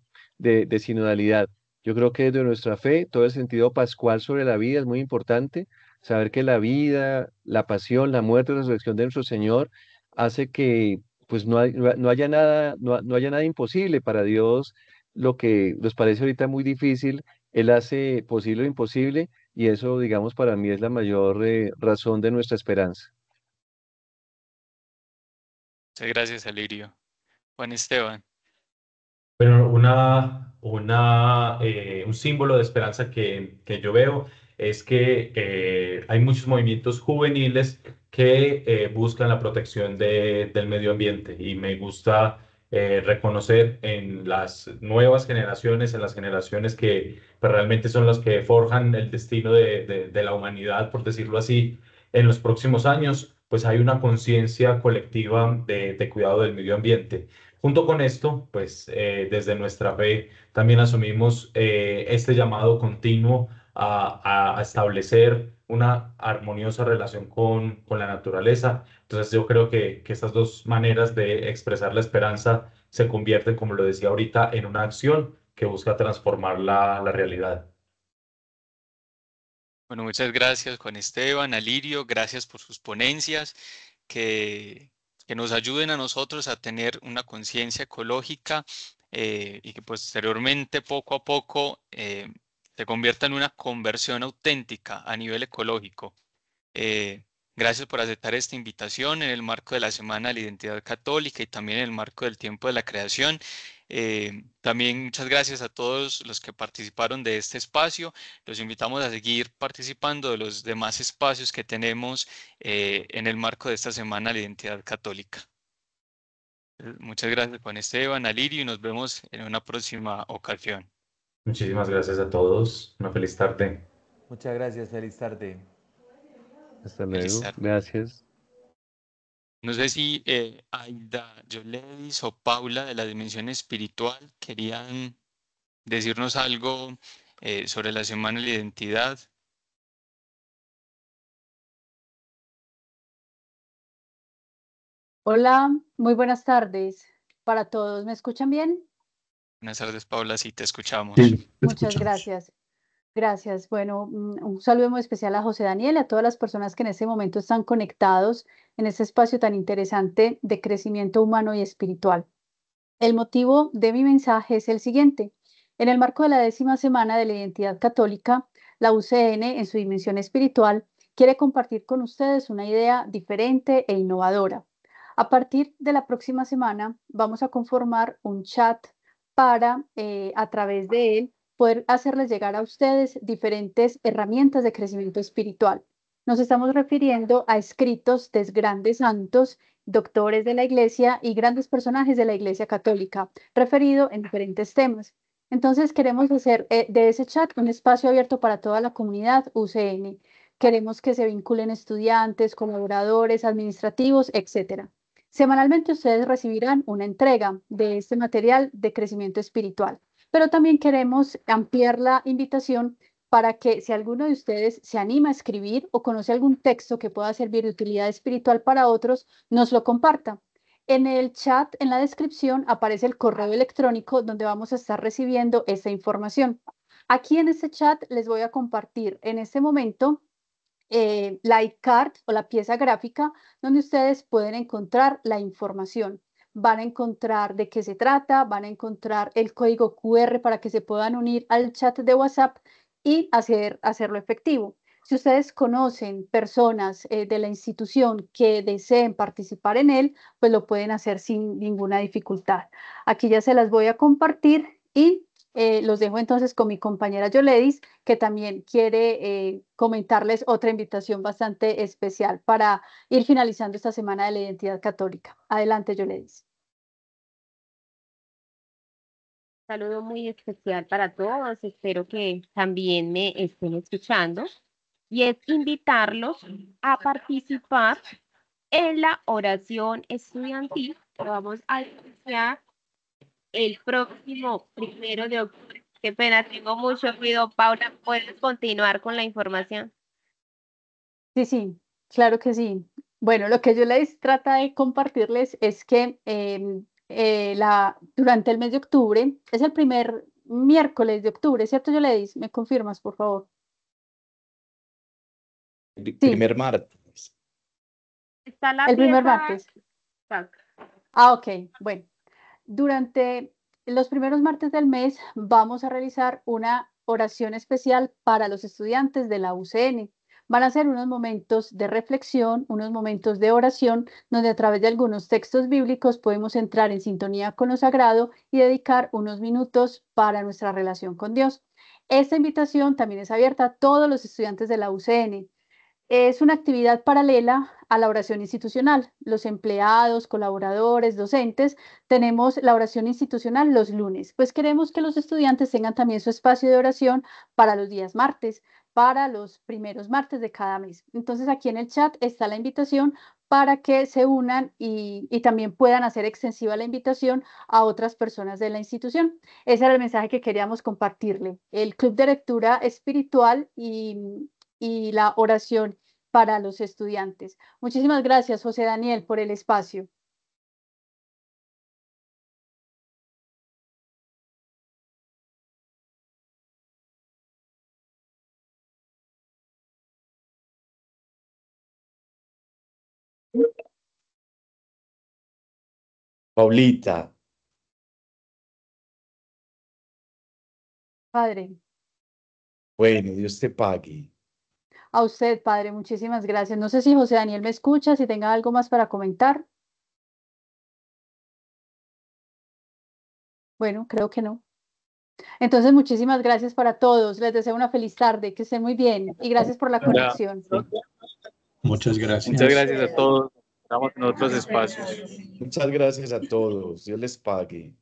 sinodalidad. Yo creo que desde nuestra fe, todo el sentido pascual sobre la vida es muy importante, saber que la vida, la pasión, la muerte y la resurrección de nuestro Señor hace que pues no haya nada, no haya nada imposible para Dios. Lo que nos parece ahorita muy difícil, Él hace posible lo imposible y eso, digamos, para mí es la mayor razón de nuestra esperanza. Muchas gracias, Alirio. Juan Esteban. Pero un símbolo de esperanza que yo veo es que hay muchos movimientos juveniles que buscan la protección del medio ambiente y me gusta reconocer en las nuevas generaciones, en las generaciones que pues, realmente son las que forjan el destino de la humanidad, por decirlo así, en los próximos años, pues hay una conciencia colectiva de cuidado del medio ambiente. Junto con esto, pues desde nuestra fe también asumimos este llamado continuo a establecer una armoniosa relación con la naturaleza. Entonces yo creo que estas dos maneras de expresar la esperanza se convierten, como lo decía ahorita, en una acción que busca transformar la realidad. Bueno, muchas gracias, Juan Esteban, Alirio, gracias por sus ponencias, que, que nos ayuden a nosotros a tener una conciencia ecológica y que posteriormente, poco a poco, se convierta en una conversión auténtica a nivel ecológico. Eh, Gracias por aceptar esta invitación en el marco de la Semana de la Identidad Católica y también en el marco del tiempo de la creación. También muchas gracias a todos los que participaron de este espacio. Los invitamos a seguir participando de los demás espacios que tenemos en el marco de esta Semana de la Identidad Católica. Muchas gracias, Juan Esteban, Alirio, y nos vemos en una próxima ocasión. Muchísimas gracias a todos. Una feliz tarde. Muchas gracias, feliz tarde. Hasta Feliz luego. tarde. Gracias. No sé si Aida, Yoledis o Paula de la Dimensión Espiritual querían decirnos algo sobre la Semana de la Identidad. Hola, muy buenas tardes para todos. ¿Me escuchan bien? Buenas tardes, Paula, sí te escuchamos. Sí, te Muchas escuchamos. gracias. Gracias. Bueno, un saludo muy especial a José Daniel y a todas las personas que en este momento están conectados en este espacio tan interesante de crecimiento humano y espiritual. El motivo de mi mensaje es el siguiente. En el marco de la 10ª semana de la identidad católica, la UCN, en su dimensión espiritual, quiere compartir con ustedes una idea diferente e innovadora. A partir de la próxima semana, vamos a conformar un chat para, a través de él, poder hacerles llegar a ustedes diferentes herramientas de crecimiento espiritual. Nos estamos refiriendo a escritos de grandes santos, doctores de la Iglesia y grandes personajes de la Iglesia Católica, referido en diferentes temas. Entonces queremos hacer de ese chat un espacio abierto para toda la comunidad UCN. Queremos que se vinculen estudiantes, colaboradores, administrativos, etcétera. Semanalmente ustedes recibirán una entrega de este material de crecimiento espiritual, pero también queremos ampliar la invitación para que si alguno de ustedes se anima a escribir o conoce algún texto que pueda servir de utilidad espiritual para otros, nos lo comparta. En el chat, en la descripción, aparece el correo electrónico donde vamos a estar recibiendo esta información. Aquí en este chat les voy a compartir en este momento la iCard o la pieza gráfica donde ustedes pueden encontrar la información. Van a encontrar de qué se trata, van a encontrar el código QR para que se puedan unir al chat de WhatsApp y hacerlo efectivo. Si ustedes conocen personas de la institución que deseen participar en él, pues lo pueden hacer sin ninguna dificultad. Aquí ya se las voy a compartir y los dejo entonces con mi compañera Yoledis, que también quiere comentarles otra invitación bastante especial para ir finalizando esta semana de la identidad católica. Adelante, Yoledis. Saludo muy especial para todos. Espero que también me estén escuchando. Y es invitarlos a participar en la oración estudiantil que vamos a iniciar el próximo 1 de octubre. Qué pena, tengo mucho ruido. Paula, ¿puedes continuar con la información? Sí, sí, claro que sí. Bueno, lo que Yoledis trata de compartirles es que durante el mes de octubre, es el primer miércoles de octubre, ¿cierto, Yoledis? ¿Me confirmas, por favor? Sí, Primer martes. Está la el primer pieza. martes. Ah, ok, bueno. Durante los primeros martes del mes vamos a realizar una oración especial para los estudiantes de la UCN. Van a ser unos momentos de reflexión, unos momentos de oración, donde a través de algunos textos bíblicos podemos entrar en sintonía con lo sagrado y dedicar unos minutos para nuestra relación con Dios. Esta invitación también es abierta a todos los estudiantes de la UCN. Es una actividad paralela a la oración institucional. Los empleados, colaboradores, docentes, tenemos la oración institucional los lunes, pues queremos que los estudiantes tengan también su espacio de oración para los días martes, para los primeros martes de cada mes. Entonces aquí en el chat está la invitación para que se unan y también puedan hacer extensiva la invitación a otras personas de la institución. Ese era el mensaje que queríamos compartirle. El club de lectura espiritual y la oración para los estudiantes. Muchísimas gracias, José Daniel, por el espacio. Paulita, Padre, bueno, Dios te pague. a usted, Padre, muchísimas gracias. No sé si José Daniel me escucha, si tenga algo más para comentar. Bueno, creo que no. Entonces, muchísimas gracias para todos. Les deseo una feliz tarde, que estén muy bien y gracias por la conexión. Muchas gracias. Muchas gracias a todos. Estamos en otros espacios. Muchas gracias a todos. Dios les pague.